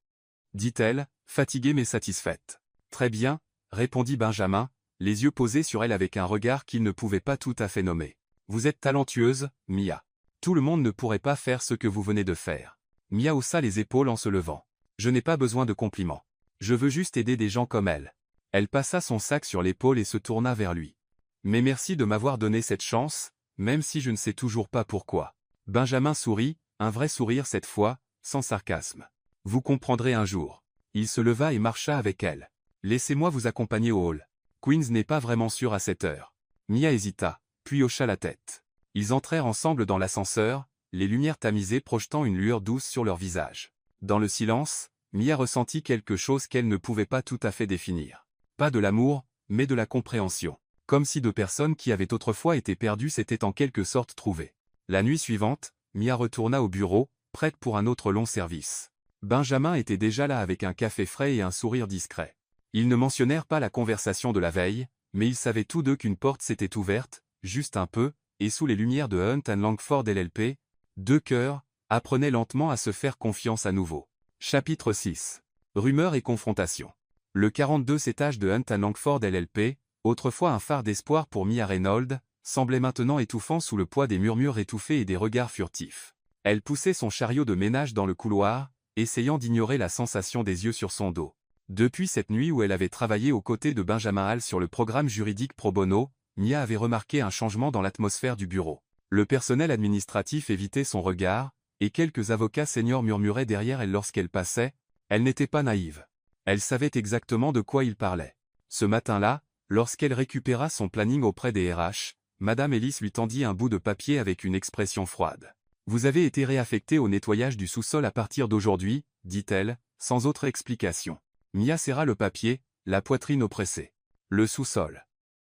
dit-elle, fatiguée mais satisfaite. « Très bien » répondit Benjamin, les yeux posés sur elle avec un regard qu'il ne pouvait pas tout à fait nommer. « Vous êtes talentueuse, Mia. Tout le monde ne pourrait pas faire ce que vous venez de faire. » Mia haussa les épaules en se levant. « Je n'ai pas besoin de compliments. Je veux juste aider des gens comme elle. » Elle passa son sac sur l'épaule et se tourna vers lui. « Mais merci de m'avoir donné cette chance, même si je ne sais toujours pas pourquoi. » Benjamin sourit, un vrai sourire cette fois, sans sarcasme. « Vous comprendrez un jour. » Il se leva et marcha avec elle. « Laissez-moi vous accompagner au hall. Queens n'est pas vraiment sûr à cette heure. » Mia hésita, puis hocha la tête. Ils entrèrent ensemble dans l'ascenseur, les lumières tamisées projetant une lueur douce sur leur visage. Dans le silence, Mia ressentit quelque chose qu'elle ne pouvait pas tout à fait définir. Pas de l'amour, mais de la compréhension. Comme si deux personnes qui avaient autrefois été perdues s'étaient en quelque sorte trouvées. La nuit suivante, Mia retourna au bureau, prête pour un autre long service. Benjamin était déjà là avec un café frais et un sourire discret. Ils ne mentionnèrent pas la conversation de la veille, mais ils savaient tous deux qu'une porte s'était ouverte, juste un peu, et sous les lumières de Hunt & Langford LLP, deux cœurs apprenaient lentement à se faire confiance à nouveau. Chapitre 6. Rumeurs et confrontations. Le 42 étage de Hunt & Langford LLP, autrefois un phare d'espoir pour Mia Reynolds, semblait maintenant étouffant sous le poids des murmures étouffés et des regards furtifs. Elle poussait son chariot de ménage dans le couloir, essayant d'ignorer la sensation des yeux sur son dos. Depuis cette nuit où elle avait travaillé aux côtés de Benjamin Hall sur le programme juridique pro bono, Mia avait remarqué un changement dans l'atmosphère du bureau. Le personnel administratif évitait son regard, et quelques avocats seniors murmuraient derrière elle lorsqu'elle passait. Elle n'était pas naïve. Elle savait exactement de quoi il parlait. Ce matin-là, lorsqu'elle récupéra son planning auprès des RH, Madame Ellis lui tendit un bout de papier avec une expression froide. « Vous avez été réaffecté au nettoyage du sous-sol à partir d'aujourd'hui, » dit-elle, sans autre explication. Mia serra le papier, la poitrine oppressée. Le sous-sol.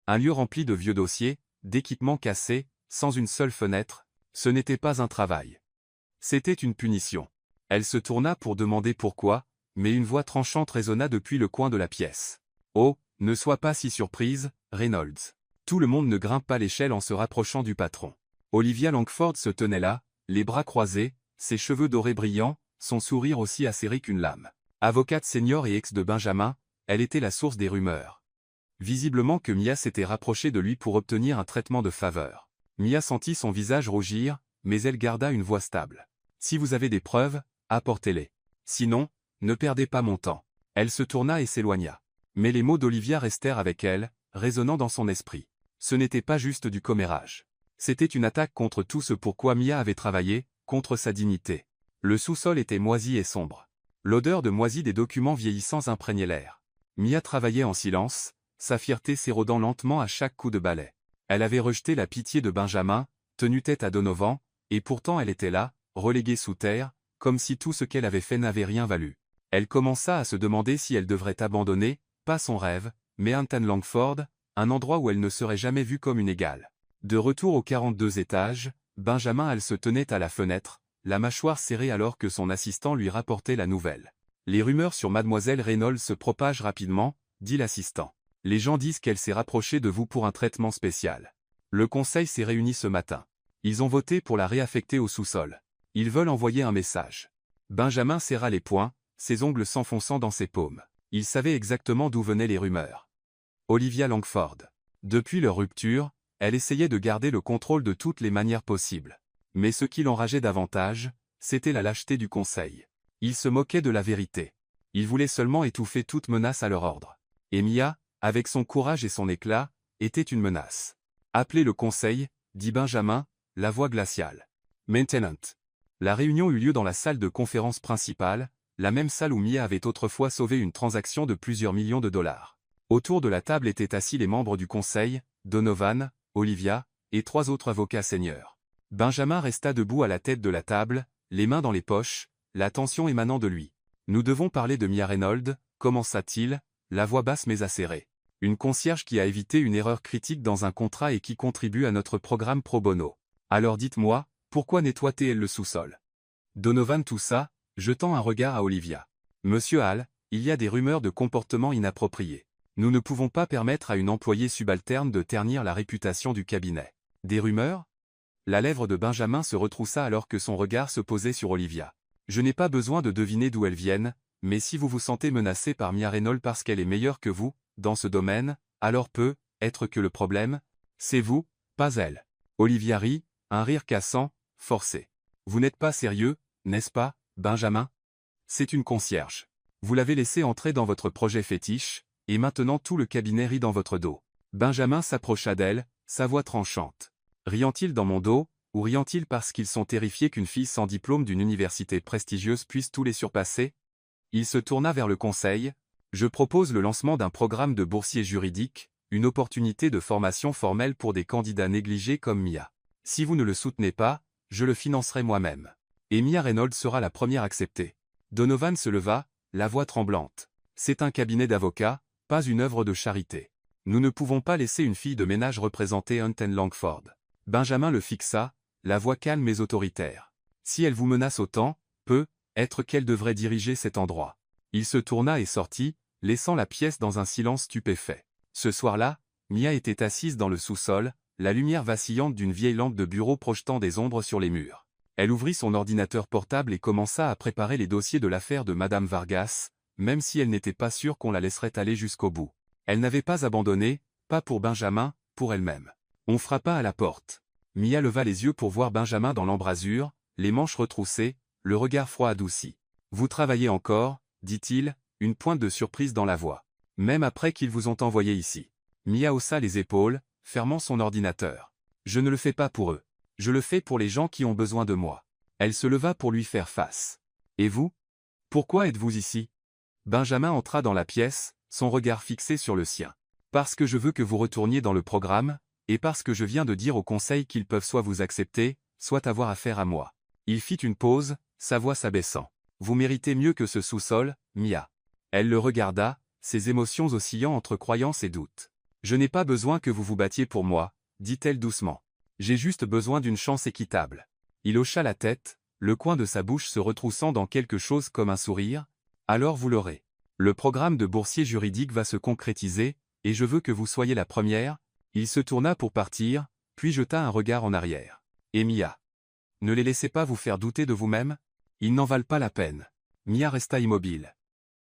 Un lieu rempli de vieux dossiers, d'équipements cassés, sans une seule fenêtre, ce n'était pas un travail. C'était une punition. Elle se tourna pour demander pourquoi, mais une voix tranchante résonna depuis le coin de la pièce. « Oh, ne sois pas si surprise, Reynolds. Tout le monde ne grimpe pas l'échelle en se rapprochant du patron. » Olivia Langford se tenait là, les bras croisés, ses cheveux dorés brillants, son sourire aussi acéré qu'une lame. Avocate senior et ex de Benjamin, elle était la source des rumeurs. Visiblement que Mia s'était rapprochée de lui pour obtenir un traitement de faveur. Mia sentit son visage rougir, mais elle garda une voix stable. « Si vous avez des preuves, apportez-les. Sinon, ne perdez pas mon temps. » Elle se tourna et s'éloigna. Mais les mots d'Olivia restèrent avec elle, résonnant dans son esprit. Ce n'était pas juste du commérage. C'était une attaque contre tout ce pour quoi Mia avait travaillé, contre sa dignité. Le sous-sol était moisi et sombre. L'odeur de moisi des documents vieillissants imprégnait l'air. Mia travaillait en silence, sa fierté s'érodant lentement à chaque coup de balai. Elle avait rejeté la pitié de Benjamin, tenu tête à Donovan, et pourtant elle était là, reléguée sous terre, comme si tout ce qu'elle avait fait n'avait rien valu. Elle commença à se demander si elle devrait abandonner, pas son rêve, mais Hunt & Langford, un endroit où elle ne serait jamais vue comme une égale. De retour aux 42 étages, Benjamin Hall se tenait à la fenêtre, la mâchoire serrée alors que son assistant lui rapportait la nouvelle. « Les rumeurs sur Mademoiselle Reynolds se propagent rapidement, » dit l'assistant. « Les gens disent qu'elle s'est rapprochée de vous pour un traitement spécial. Le conseil s'est réuni ce matin. Ils ont voté pour la réaffecter au sous-sol. Ils veulent envoyer un message. » Benjamin serra les poings, ses ongles s'enfonçant dans ses paumes. Il savait exactement d'où venaient les rumeurs. Olivia Langford. Depuis leur rupture, Elle essayait de garder le contrôle de toutes les manières possibles. Mais ce qui l'enrageait davantage, c'était la lâcheté du conseil. Il se moquait de la vérité. Il voulait seulement étouffer toute menace à leur ordre. Et Mia, avec son courage et son éclat, était une menace. Appelez le conseil, dit Benjamin, la voix glaciale. Maintenant. La réunion eut lieu dans la salle de conférence principale, la même salle où Mia avait autrefois sauvé une transaction de plusieurs millions de dollars. Autour de la table étaient assis les membres du conseil, Donovan, Olivia, et 3 autres avocats seniors. Benjamin resta debout à la tête de la table, les mains dans les poches, la tension émanant de lui. Nous devons parler de Mia Reynolds, commença-t-il, la voix basse mais acérée. Une concierge qui a évité une erreur critique dans un contrat et qui contribue à notre programme pro bono. Alors dites-moi, pourquoi nettoie-t-elle le sous-sol? Donovan toussa, jetant un regard à Olivia. Monsieur Hall, il y a des rumeurs de comportement inapproprié. Nous ne pouvons pas permettre à une employée subalterne de ternir la réputation du cabinet. Des rumeurs? La lèvre de Benjamin se retroussa alors que son regard se posait sur Olivia. Je n'ai pas besoin de deviner d'où elles viennent, mais si vous vous sentez menacé par Mia Reynolds parce qu'elle est meilleure que vous, dans ce domaine, alors peut être que le problème, c'est vous, pas elle. Olivia rit, un rire cassant, forcé. Vous n'êtes pas sérieux, n'est-ce pas, Benjamin? C'est une concierge. Vous l'avez laissée entrer dans votre projet fétiche, et maintenant tout le cabinet rit dans votre dos. Benjamin s'approcha d'elle, sa voix tranchante. Riant-il dans mon dos, ou riant-il parce qu'ils sont terrifiés qu'une fille sans diplôme d'une université prestigieuse puisse tous les surpasser? Il se tourna vers le conseil. Je propose le lancement d'un programme de boursiers juridiques, une opportunité de formation formelle pour des candidats négligés comme Mia. Si vous ne le soutenez pas, je le financerai moi-même. Et Mia Reynolds sera la première acceptée. Donovan se leva, la voix tremblante. C'est un cabinet d'avocats, pas une œuvre de charité. Nous ne pouvons pas laisser une fille de ménage représenter Hunt & Langford. Benjamin le fixa, la voix calme mais autoritaire. Si elle vous menace autant, peut-être qu'elle devrait diriger cet endroit. Il se tourna et sortit, laissant la pièce dans un silence stupéfait. Ce soir-là, Mia était assise dans le sous-sol, la lumière vacillante d'une vieille lampe de bureau projetant des ombres sur les murs. Elle ouvrit son ordinateur portable et commença à préparer les dossiers de l'affaire de Madame Vargas, même si elle n'était pas sûre qu'on la laisserait aller jusqu'au bout. Elle n'avait pas abandonné, pas pour Benjamin, pour elle-même. On frappa à la porte. Mia leva les yeux pour voir Benjamin dans l'embrasure, les manches retroussées, le regard froid adouci. « Vous travaillez encore ?» dit-il, une pointe de surprise dans la voix. « Même après qu'ils vous ont envoyé ici. » Mia haussa les épaules, fermant son ordinateur. « Je ne le fais pas pour eux. Je le fais pour les gens qui ont besoin de moi. » Elle se leva pour lui faire face. « Et vous? Pourquoi êtes-vous ici ?» Benjamin entra dans la pièce, son regard fixé sur le sien. « Parce que je veux que vous retourniez dans le programme, et parce que je viens de dire au conseil qu'ils peuvent soit vous accepter, soit avoir affaire à moi. » Il fit une pause, sa voix s'abaissant. « Vous méritez mieux que ce sous-sol, Mia. » Elle le regarda, ses émotions oscillant entre croyance et doute. « Je n'ai pas besoin que vous vous battiez pour moi, » dit-elle doucement. « J'ai juste besoin d'une chance équitable. » Il hocha la tête, le coin de sa bouche se retroussant dans quelque chose comme un sourire. « Alors vous l'aurez. Le programme de boursier juridique va se concrétiser, et je veux que vous soyez la première. » Il se tourna pour partir, puis jeta un regard en arrière. « Et Mia? Ne les laissez pas vous faire douter de vous-même? Ils n'en valent pas la peine. » Mia resta immobile.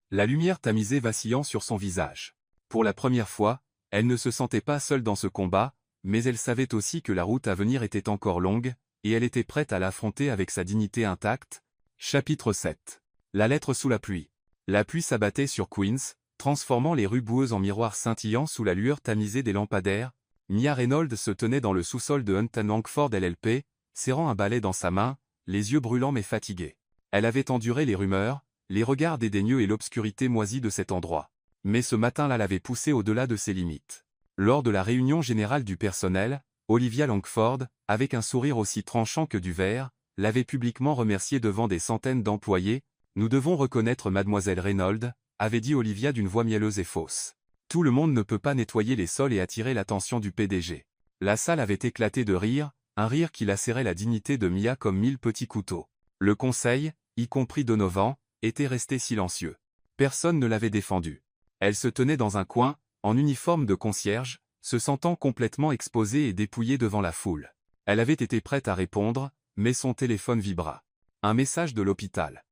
La lumière tamisée vacillant sur son visage. Pour la première fois, elle ne se sentait pas seule dans ce combat, mais elle savait aussi que la route à venir était encore longue, et elle était prête à l'affronter avec sa dignité intacte. Chapitre 7. La lettre sous la pluie. La pluie s'abattait sur Queens, transformant les rues boueuses en miroirs scintillants sous la lueur tamisée des lampadaires. Mia Reynolds se tenait dans le sous-sol de Hunt & Langford LLP, serrant un balai dans sa main, les yeux brûlants mais fatigués. Elle avait enduré les rumeurs, les regards dédaigneux et l'obscurité moisie de cet endroit. Mais ce matin-là l'avait poussée au-delà de ses limites. Lors de la réunion générale du personnel, Olivia Langford, avec un sourire aussi tranchant que du verre, l'avait publiquement remerciée devant des centaines d'employés. « Nous devons reconnaître Mademoiselle Reynolds », avait dit Olivia d'une voix mielleuse et fausse. « Tout le monde ne peut pas nettoyer les sols et attirer l'attention du PDG. » La salle avait éclaté de rire, un rire qui lacérait la dignité de Mia comme 1000 petits couteaux. Le conseil, y compris Donovan, était resté silencieux. Personne ne l'avait défendue. Elle se tenait dans un coin, en uniforme de concierge, se sentant complètement exposée et dépouillée devant la foule. Elle avait été prête à répondre, mais son téléphone vibra. Un message de l'hôpital.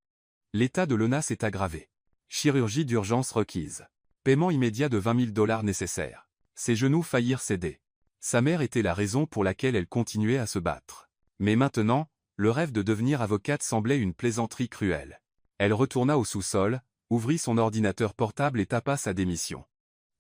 L'état de Lona s'est aggravé. Chirurgie d'urgence requise. Paiement immédiat de $20 000 nécessaire. Ses genoux faillirent céder. Sa mère était la raison pour laquelle elle continuait à se battre. Mais maintenant, le rêve de devenir avocate semblait une plaisanterie cruelle. Elle retourna au sous-sol, ouvrit son ordinateur portable et tapa sa démission.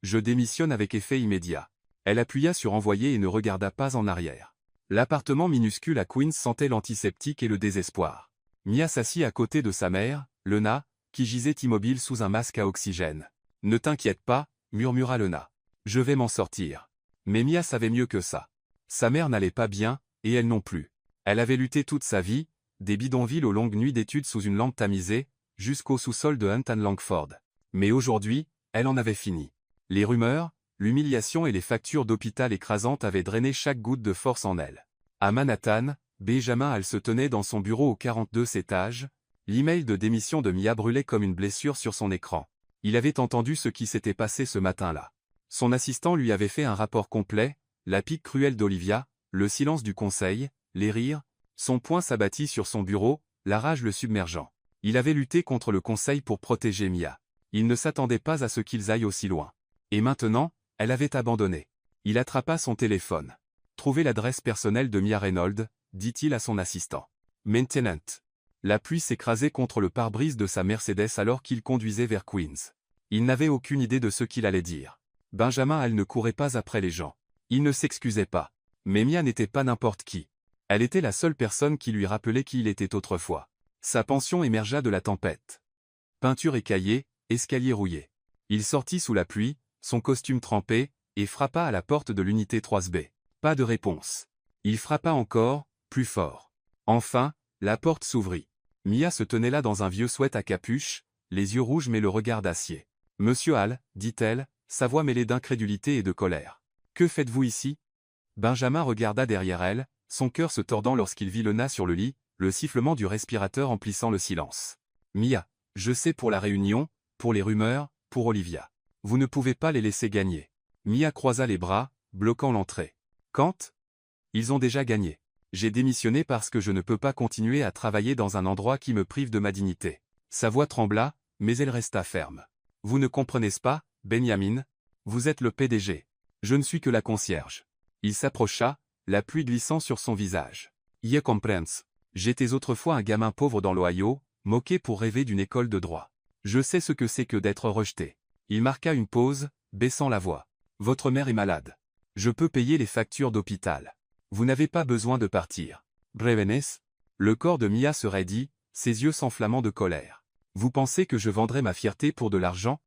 Je démissionne avec effet immédiat. Elle appuya sur envoyer et ne regarda pas en arrière. L'appartement minuscule à Queens sentait l'antiseptique et le désespoir. Mia s'assit à côté de sa mère, Lena, qui gisait immobile sous un masque à oxygène. « Ne t'inquiète pas, » murmura Lena. « Je vais m'en sortir. » Mais Mia savait mieux que ça. Sa mère n'allait pas bien, et elle non plus. Elle avait lutté toute sa vie, des bidonvilles aux longues nuits d'études sous une lampe tamisée, jusqu'au sous-sol de Hunt & Langford. Mais aujourd'hui, elle en avait fini. Les rumeurs, l'humiliation et les factures d'hôpital écrasantes avaient drainé chaque goutte de force en elle. À Manhattan, Benjamin Hall se tenait dans son bureau au 42e étage. L'email de démission de Mia brûlait comme une blessure sur son écran. Il avait entendu ce qui s'était passé ce matin-là. Son assistant lui avait fait un rapport complet, la pique cruelle d'Olivia, le silence du conseil, les rires, son poing s'abattit sur son bureau, la rage le submergeant. Il avait lutté contre le conseil pour protéger Mia. Il ne s'attendait pas à ce qu'ils aillent aussi loin. Et maintenant, elle avait abandonné. Il attrapa son téléphone. « Trouvez l'adresse personnelle de Mia Reynolds », dit-il à son assistant. « Maintenant. » La pluie s'écrasait contre le pare-brise de sa Mercedes alors qu'il conduisait vers Queens. Il n'avait aucune idée de ce qu'il allait dire. Benjamin Hall ne courait pas après les gens. Il ne s'excusait pas. Mais Mia n'était pas n'importe qui. Elle était la seule personne qui lui rappelait qui il était autrefois. Sa pension émergea de la tempête. Peinture écaillée, escalier rouillé. Il sortit sous la pluie, son costume trempé, et frappa à la porte de l'unité 3B. Pas de réponse. Il frappa encore, plus fort. Enfin, la porte s'ouvrit. Mia se tenait là dans un vieux sweat à capuche, les yeux rouges mais le regard d'acier. « Monsieur Hall, » dit-elle, sa voix mêlée d'incrédulité et de colère. « Que faites-vous ici ?» Benjamin regarda derrière elle, son cœur se tordant lorsqu'il vit Lena sur le lit, le sifflement du respirateur emplissant le silence. « Mia, je sais pour la réunion, pour les rumeurs, pour Olivia. Vous ne pouvez pas les laisser gagner. » Mia croisa les bras, bloquant l'entrée. « Quand ? Ils ont déjà gagné. J'ai démissionné parce que je ne peux pas continuer à travailler dans un endroit qui me prive de ma dignité. » Sa voix trembla, mais elle resta ferme. « Vous ne comprenez pas, Benjamin ? Vous êtes le PDG. Je ne suis que la concierge. » Il s'approcha, la pluie glissant sur son visage. « Je comprends. J'étais autrefois un gamin pauvre dans l'Ohio, moqué pour rêver d'une école de droit. Je sais ce que c'est que d'être rejeté. » Il marqua une pause, baissant la voix. « Votre mère est malade. Je peux payer les factures d'hôpital. Vous n'avez pas besoin de partir. » Brevenes. Le corps de Mia se raidit, ses yeux s'enflammant de colère. « Vous pensez que je vendrai ma fierté pour de l'argent ?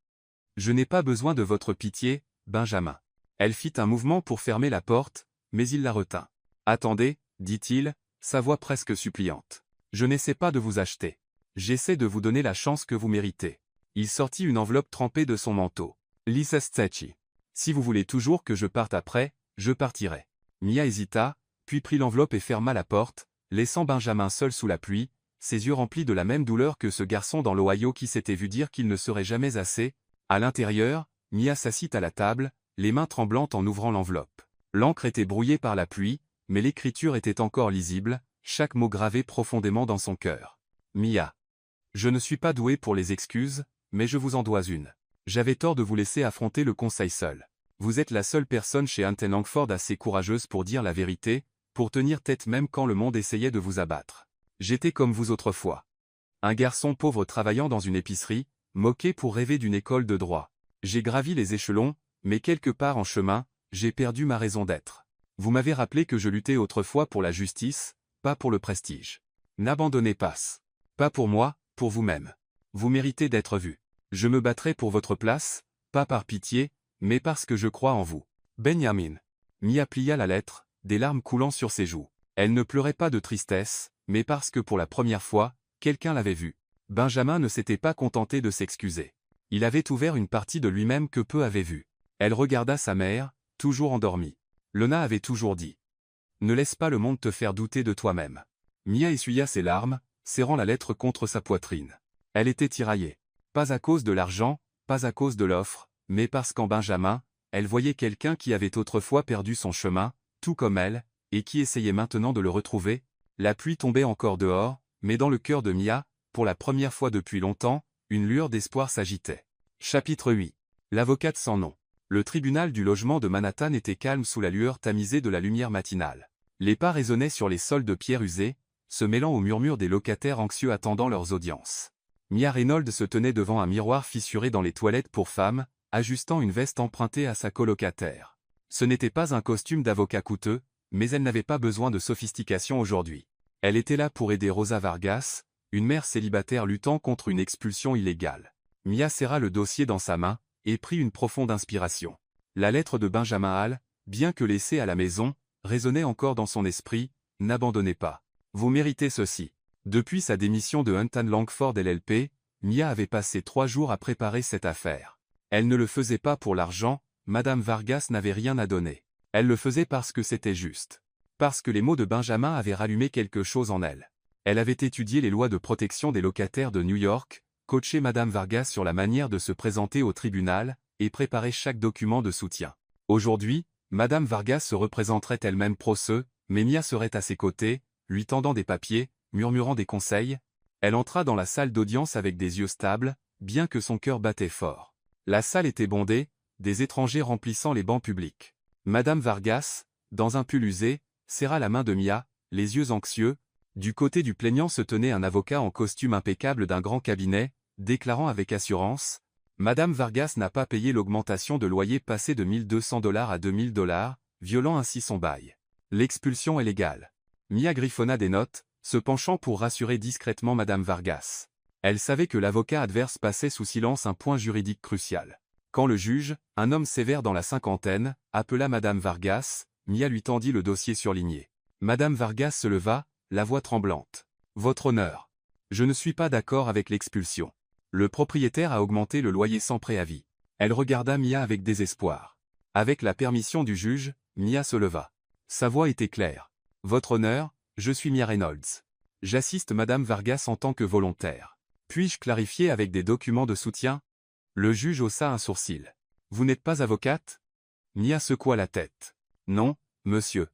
Je n'ai pas besoin de votre pitié, Benjamin. » Elle fit un mouvement pour fermer la porte, mais il la retint. « Attendez, » dit-il, sa voix presque suppliante. « Je n'essaie pas de vous acheter. J'essaie de vous donner la chance que vous méritez. » Il sortit une enveloppe trempée de son manteau. « Lisa Stachy. Si vous voulez toujours que je parte après, je partirai. » Mia hésita, puis prit l'enveloppe et ferma la porte, laissant Benjamin seul sous la pluie, ses yeux remplis de la même douleur que ce garçon dans l'Ohio qui s'était vu dire qu'il ne serait jamais assez. À l'intérieur, Mia s'assit à la table, les mains tremblantes en ouvrant l'enveloppe. L'encre était brouillée par la pluie, mais l'écriture était encore lisible, chaque mot gravé profondément dans son cœur. « Mia. Je ne suis pas doué pour les excuses, mais je vous en dois une. J'avais tort de vous laisser affronter le conseil seul. Vous êtes la seule personne chez Hunt & Langford assez courageuse pour dire la vérité, pour tenir tête même quand le monde essayait de vous abattre. J'étais comme vous autrefois. Un garçon pauvre travaillant dans une épicerie, moqué pour rêver d'une école de droit. J'ai gravi les échelons, mais quelque part en chemin, j'ai perdu ma raison d'être. Vous m'avez rappelé que je luttais autrefois pour la justice, pas pour le prestige. N'abandonnez pas. Pas pour moi, pour vous-même. Vous méritez d'être vu. Je me battrai pour votre place, pas par pitié, mais parce que je crois en vous. Benjamin. » Mia plia la lettre, des larmes coulant sur ses joues. Elle ne pleurait pas de tristesse, mais parce que pour la première fois, quelqu'un l'avait vue. Benjamin ne s'était pas contenté de s'excuser. Il avait ouvert une partie de lui-même que peu avaient vue. Elle regarda sa mère, toujours endormie. Lena avait toujours dit. Ne laisse pas le monde te faire douter de toi-même. Mia essuya ses larmes, serrant la lettre contre sa poitrine. Elle était tiraillée. Pas à cause de l'argent, pas à cause de l'offre, mais parce qu'en Benjamin, elle voyait quelqu'un qui avait autrefois perdu son chemin, tout comme elle, et qui essayait maintenant de le retrouver. La pluie tombait encore dehors, mais dans le cœur de Mia, pour la première fois depuis longtemps, une lueur d'espoir s'agitait. Chapitre 8. L'avocate sans nom. Le tribunal du logement de Manhattan était calme sous la lueur tamisée de la lumière matinale. Les pas résonnaient sur les sols de pierre usée, se mêlant au murmure des locataires anxieux attendant leurs audiences. Mia Reynolds se tenait devant un miroir fissuré dans les toilettes pour femmes, ajustant une veste empruntée à sa colocataire. Ce n'était pas un costume d'avocat coûteux, mais elle n'avait pas besoin de sophistication aujourd'hui. Elle était là pour aider Rosa Vargas, une mère célibataire luttant contre une expulsion illégale. Mia serra le dossier dans sa main, et prit une profonde inspiration. La lettre de Benjamin Hall, bien que laissée à la maison, résonnait encore dans son esprit, « N'abandonnez pas. Vous méritez ceci ». Depuis sa démission de Hunton Langford LLP, Mia avait passé 3 jours à préparer cette affaire. Elle ne le faisait pas pour l'argent, Madame Vargas n'avait rien à donner. Elle le faisait parce que c'était juste. Parce que les mots de Benjamin avaient rallumé quelque chose en elle. Elle avait étudié les lois de protection des locataires de New York, coaché Madame Vargas sur la manière de se présenter au tribunal, et préparé chaque document de soutien. Aujourd'hui, Madame Vargas se représenterait elle-même pro-se, mais Mia serait à ses côtés, lui tendant des papiers, murmurant des conseils. Elle entra dans la salle d'audience avec des yeux stables, bien que son cœur battait fort. La salle était bondée, des étrangers remplissant les bancs publics. Madame Vargas, dans un pull usé, serra la main de Mia, les yeux anxieux. Du côté du plaignant se tenait un avocat en costume impeccable d'un grand cabinet, déclarant avec assurance « Madame Vargas n'a pas payé l'augmentation de loyer passée de $1 200 à $2 000, violant ainsi son bail. L'expulsion est légale. » Mia griffonna des notes, se penchant pour rassurer discrètement Madame Vargas. Elle savait que l'avocat adverse passait sous silence un point juridique crucial. Quand le juge, un homme sévère dans la cinquantaine, appela Madame Vargas, Mia lui tendit le dossier surligné. Madame Vargas se leva, la voix tremblante. « Votre honneur. Je ne suis pas d'accord avec l'expulsion. Le propriétaire a augmenté le loyer sans préavis. » Elle regarda Mia avec désespoir. Avec la permission du juge, Mia se leva. Sa voix était claire. « Votre honneur, je suis Mia Reynolds. J'assiste Madame Vargas en tant que volontaire. Puis-je clarifier avec des documents de soutien ?» Le juge haussa un sourcil. « Vous n'êtes pas avocate ?» Mia secoua la tête. « Non, monsieur.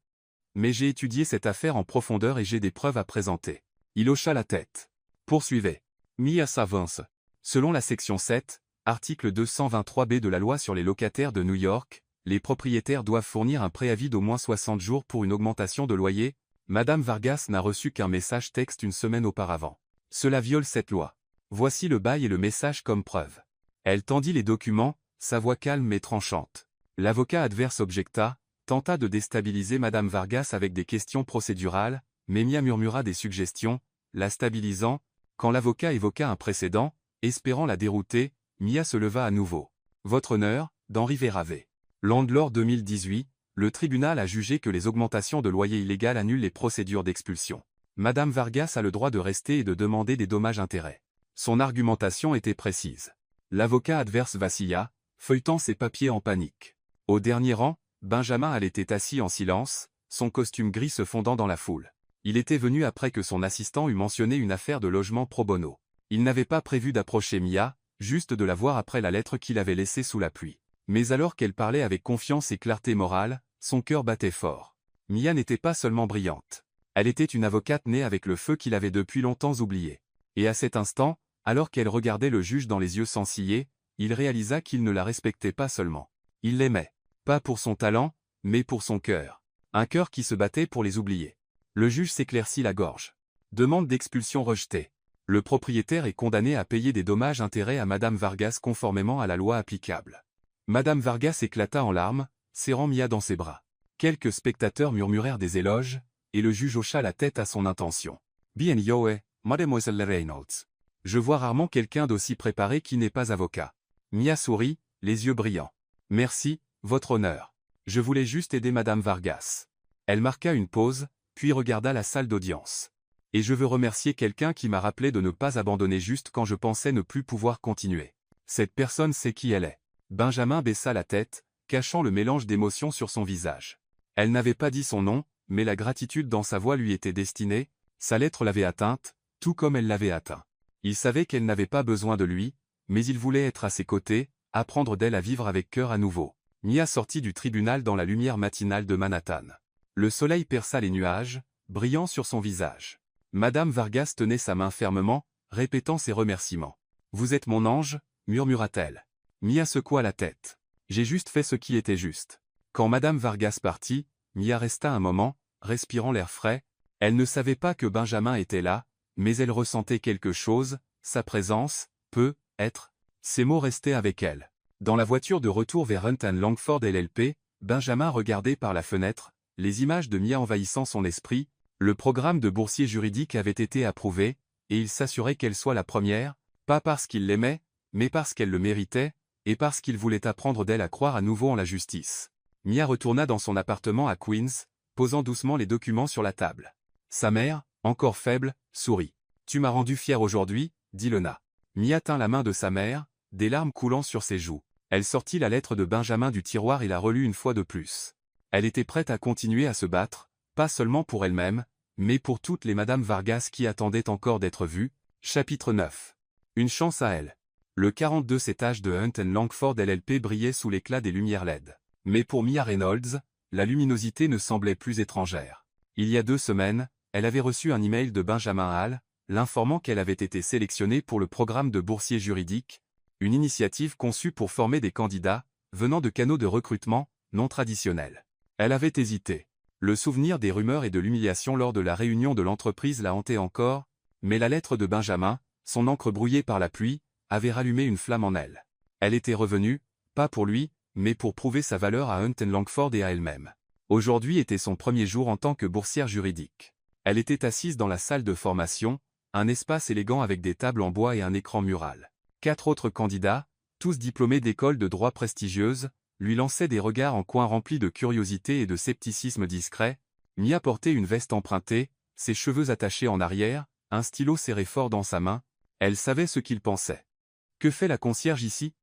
Mais j'ai étudié cette affaire en profondeur et j'ai des preuves à présenter. » Il hocha la tête. Poursuivez. Mia s'avance. Selon la section 7, article 223b de la loi sur les locataires de New York, les propriétaires doivent fournir un préavis d'au moins 60 jours pour une augmentation de loyer. Madame Vargas n'a reçu qu'un message texte une semaine auparavant. Cela viole cette loi. Voici le bail et le message comme preuve. Elle tendit les documents, sa voix calme mais tranchante. L'avocat adverse objecta, tenta de déstabiliser Madame Vargas avec des questions procédurales, mais Mia murmura des suggestions, la stabilisant. Quand l'avocat évoqua un précédent, espérant la dérouter, Mia se leva à nouveau. « Votre honneur, d'Henri Verave. Landlord 2018, le tribunal a jugé que les augmentations de loyer illégales annulent les procédures d'expulsion. Madame Vargas a le droit de rester et de demander des dommages-intérêts. » Son argumentation était précise. L'avocat adverse vacilla, feuilletant ses papiers en panique. Au dernier rang, Benjamin Hall était assis en silence, son costume gris se fondant dans la foule. Il était venu après que son assistant eut mentionné une affaire de logement pro bono. Il n'avait pas prévu d'approcher Mia, juste de la voir après la lettre qu'il avait laissée sous la pluie. Mais alors qu'elle parlait avec confiance et clarté morale, son cœur battait fort. Mia n'était pas seulement brillante. Elle était une avocate née avec le feu qu'il avait depuis longtemps oublié. Et à cet instant, alors qu'elle regardait le juge dans les yeux sans ciller, il réalisa qu'il ne la respectait pas seulement. Il l'aimait. Pas pour son talent, mais pour son cœur. Un cœur qui se battait pour les oublier. Le juge s'éclaircit la gorge. Demande d'expulsion rejetée. Le propriétaire est condamné à payer des dommages-intérêts à Madame Vargas conformément à la loi applicable. Madame Vargas éclata en larmes, serrant Mia dans ses bras. Quelques spectateurs murmurèrent des éloges, et le juge hocha la tête à son intention. « Bien yoé, Mademoiselle Reynolds. Je vois rarement quelqu'un d'aussi préparé qui n'est pas avocat. » Mia sourit, les yeux brillants. « Merci, votre honneur. Je voulais juste aider Madame Vargas. » Elle marqua une pause, puis regarda la salle d'audience. « Et je veux remercier quelqu'un qui m'a rappelé de ne pas abandonner juste quand je pensais ne plus pouvoir continuer. Cette personne sait qui elle est. » Benjamin baissa la tête, cachant le mélange d'émotions sur son visage. Elle n'avait pas dit son nom, mais la gratitude dans sa voix lui était destinée, sa lettre l'avait atteinte, tout comme elle l'avait atteint. Il savait qu'elle n'avait pas besoin de lui, mais il voulait être à ses côtés, apprendre d'elle à vivre avec cœur à nouveau. Mia sortit du tribunal dans la lumière matinale de Manhattan. Le soleil perça les nuages, brillant sur son visage. Madame Vargas tenait sa main fermement, répétant ses remerciements. « Vous êtes mon ange » murmura-t-elle. Mia secoua la tête. J'ai juste fait ce qui était juste. Quand Madame Vargas partit, Mia resta un moment, respirant l'air frais. Elle ne savait pas que Benjamin était là, mais elle ressentait quelque chose, sa présence, peut-être. Ces mots restaient avec elle. Dans la voiture de retour vers Hunt & Langford LLP, Benjamin regardait par la fenêtre, les images de Mia envahissant son esprit. Le programme de boursier juridique avait été approuvé, et il s'assurait qu'elle soit la première, pas parce qu'il l'aimait, mais parce qu'elle le méritait, et parce qu'il voulait apprendre d'elle à croire à nouveau en la justice. Mia retourna dans son appartement à Queens, posant doucement les documents sur la table. Sa mère, encore faible, sourit. « Tu m'as rendu fière aujourd'hui, » dit Lena. Mia tint la main de sa mère, des larmes coulant sur ses joues. Elle sortit la lettre de Benjamin du tiroir et la relut une fois de plus. Elle était prête à continuer à se battre, pas seulement pour elle-même, mais pour toutes les Madame Vargas qui attendaient encore d'être vues. Chapitre 9. Une chance à elle. Le 42 étage de Hunt & Langford LLP brillait sous l'éclat des lumières LED. Mais pour Mia Reynolds, la luminosité ne semblait plus étrangère. Il y a 2 semaines, elle avait reçu un email de Benjamin Hall, l'informant qu'elle avait été sélectionnée pour le programme de boursier juridique, une initiative conçue pour former des candidats, venant de canaux de recrutement, non traditionnels. Elle avait hésité. Le souvenir des rumeurs et de l'humiliation lors de la réunion de l'entreprise la hantait encore, mais la lettre de Benjamin, son encre brouillée par la pluie, avait rallumé une flamme en elle. Elle était revenue, pas pour lui, mais pour prouver sa valeur à Hunt & Langford et à elle-même. Aujourd'hui était son premier jour en tant que boursière juridique. Elle était assise dans la salle de formation, un espace élégant avec des tables en bois et un écran mural. 4 autres candidats, tous diplômés d'écoles de droit prestigieuses, lui lançaient des regards en coin remplis de curiosité et de scepticisme discret. Mia portait une veste empruntée, ses cheveux attachés en arrière, un stylo serré fort dans sa main. Elle savait ce qu'il pensait. Que fait la concierge ici?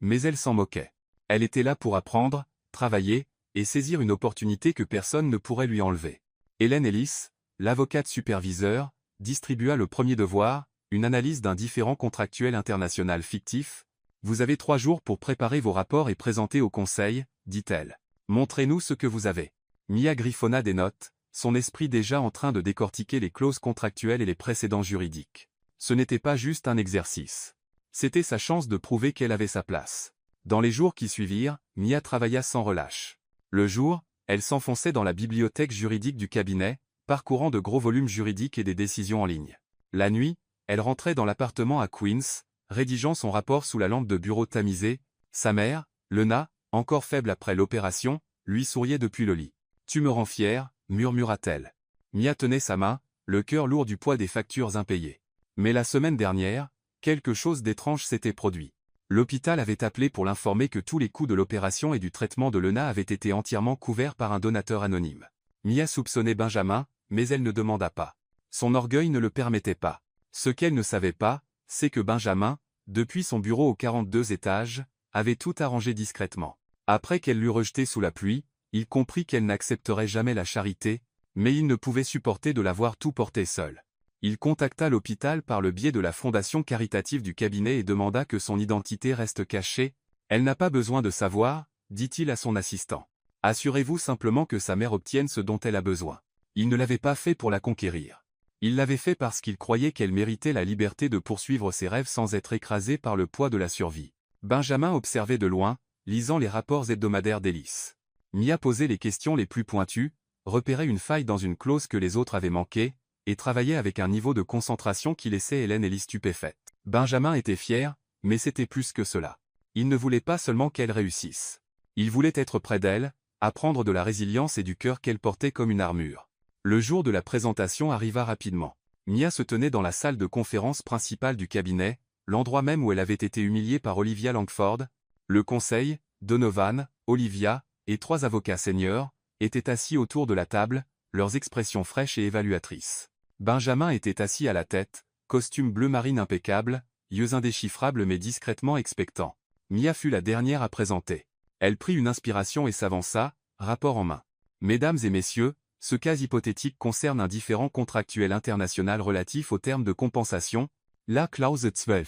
Mais elle s'en moquait. Elle était là pour apprendre, travailler, et saisir une opportunité que personne ne pourrait lui enlever. Hélène Ellis, l'avocate superviseur, distribua le premier devoir, une analyse d'un différend contractuel international fictif. « Vous avez 3 jours pour préparer vos rapports et présenter au conseil, » dit-elle. « Montrez-nous ce que vous avez. » Mia griffonna des notes, son esprit déjà en train de décortiquer les clauses contractuelles et les précédents juridiques. Ce n'était pas juste un exercice. C'était sa chance de prouver qu'elle avait sa place. Dans les jours qui suivirent, Mia travailla sans relâche. Le jour, elle s'enfonçait dans la bibliothèque juridique du cabinet, parcourant de gros volumes juridiques et des décisions en ligne. La nuit, elle rentrait dans l'appartement à Queens, rédigeant son rapport sous la lampe de bureau tamisée. Sa mère, Lena, encore faible après l'opération, lui souriait depuis le lit. « Tu me rends fière » murmura-t-elle. Mia tenait sa main, le cœur lourd du poids des factures impayées. Mais la semaine dernière, quelque chose d'étrange s'était produit. L'hôpital avait appelé pour l'informer que tous les coûts de l'opération et du traitement de Lena avaient été entièrement couverts par un donateur anonyme. Mia soupçonnait Benjamin, mais elle ne demanda pas. Son orgueil ne le permettait pas. Ce qu'elle ne savait pas, c'est que Benjamin, depuis son bureau au 42 étage, avait tout arrangé discrètement. Après qu'elle l'eut rejeté sous la pluie, il comprit qu'elle n'accepterait jamais la charité, mais il ne pouvait supporter de la voir tout porter seule. Il contacta l'hôpital par le biais de la fondation caritative du cabinet et demanda que son identité reste cachée. « Elle n'a pas besoin de savoir, » dit-il à son assistant. « Assurez-vous simplement que sa mère obtienne ce dont elle a besoin. » Il ne l'avait pas fait pour la conquérir. Il l'avait fait parce qu'il croyait qu'elle méritait la liberté de poursuivre ses rêves sans être écrasée par le poids de la survie. Benjamin observait de loin, lisant les rapports hebdomadaires d'Ellis. Mia posait les questions les plus pointues, repérait une faille dans une clause que les autres avaient manquée, et travaillait avec un niveau de concentration qui laissait Hélène Ellis stupéfaite. Benjamin était fier, mais c'était plus que cela. Il ne voulait pas seulement qu'elle réussisse. Il voulait être près d'elle, apprendre de la résilience et du cœur qu'elle portait comme une armure. Le jour de la présentation arriva rapidement. Mia se tenait dans la salle de conférence principale du cabinet, l'endroit même où elle avait été humiliée par Olivia Langford. Le conseil, Donovan, Olivia, et 3 avocats seniors, étaient assis autour de la table, leurs expressions fraîches et évaluatrices. Benjamin était assis à la tête, costume bleu marine impeccable, yeux indéchiffrables mais discrètement expectants. Mia fut la dernière à présenter. Elle prit une inspiration et s'avança, rapport en main. « Mesdames et messieurs, ce cas hypothétique concerne un différend contractuel international relatif aux termes de compensation. La clause 12.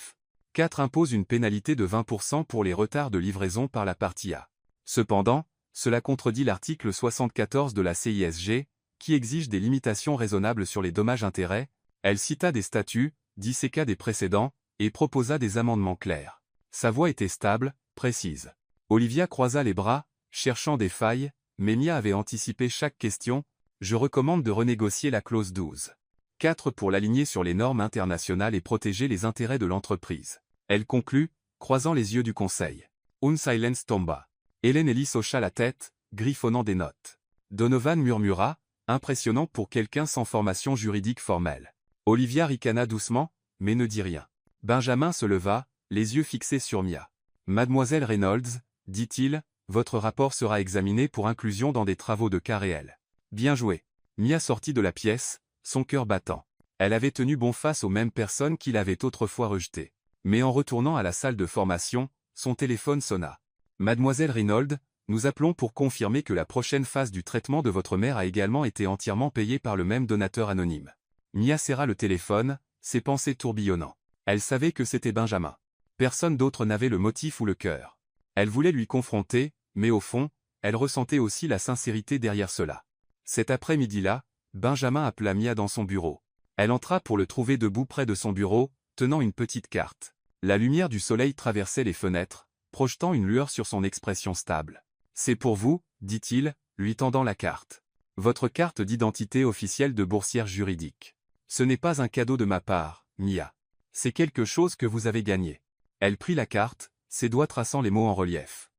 4 impose une pénalité de 20% pour les retards de livraison par la partie A. Cependant, cela contredit l'article 74 de la CISG, qui exige des limitations raisonnables sur les dommages-intérêts. Elle cita des statuts, disséqua des précédents, et proposa des amendements clairs. Sa voix était stable, précise. Olivia croisa les bras, cherchant des failles, mais Mia avait anticipé chaque question. Je recommande de renégocier la clause 12. 4 pour l'aligner sur les normes internationales et protéger les intérêts de l'entreprise. Elle conclut, croisant les yeux du conseil. Un silence tomba. Hélène Ellis hocha la tête, griffonnant des notes. Donovan murmura, impressionnant pour quelqu'un sans formation juridique formelle. Olivia ricana doucement, mais ne dit rien. Benjamin se leva, les yeux fixés sur Mia. Mademoiselle Reynolds, dit-il, votre rapport sera examiné pour inclusion dans des travaux de cas réels. Bien joué. Mia sortit de la pièce, son cœur battant. Elle avait tenu bon face aux mêmes personnes qui l'avaient autrefois rejetée. Mais en retournant à la salle de formation, son téléphone sonna. Mademoiselle Reynolds, nous appelons pour confirmer que la prochaine phase du traitement de votre mère a également été entièrement payée par le même donateur anonyme. Mia serra le téléphone, ses pensées tourbillonnant. Elle savait que c'était Benjamin. Personne d'autre n'avait le motif ou le cœur. Elle voulait lui confronter, mais au fond, elle ressentait aussi la sincérité derrière cela. Cet après-midi-là, Benjamin appela Mia dans son bureau. Elle entra pour le trouver debout près de son bureau, tenant une petite carte. La lumière du soleil traversait les fenêtres, projetant une lueur sur son expression stable. « C'est pour vous, dit-il, lui tendant la carte. Votre carte d'identité officielle de boursière juridique. Ce n'est pas un cadeau de ma part, Mia. C'est quelque chose que vous avez gagné. » Elle prit la carte, ses doigts traçant les mots en relief.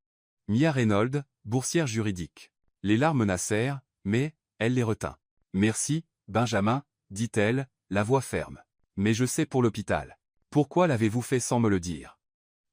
Mia Reynolds, boursière juridique. Les larmes menacèrent, mais, elle les retint. « Merci, Benjamin, dit-elle, la voix ferme. Mais je sais pour l'hôpital. Pourquoi l'avez-vous fait sans me le dire ?»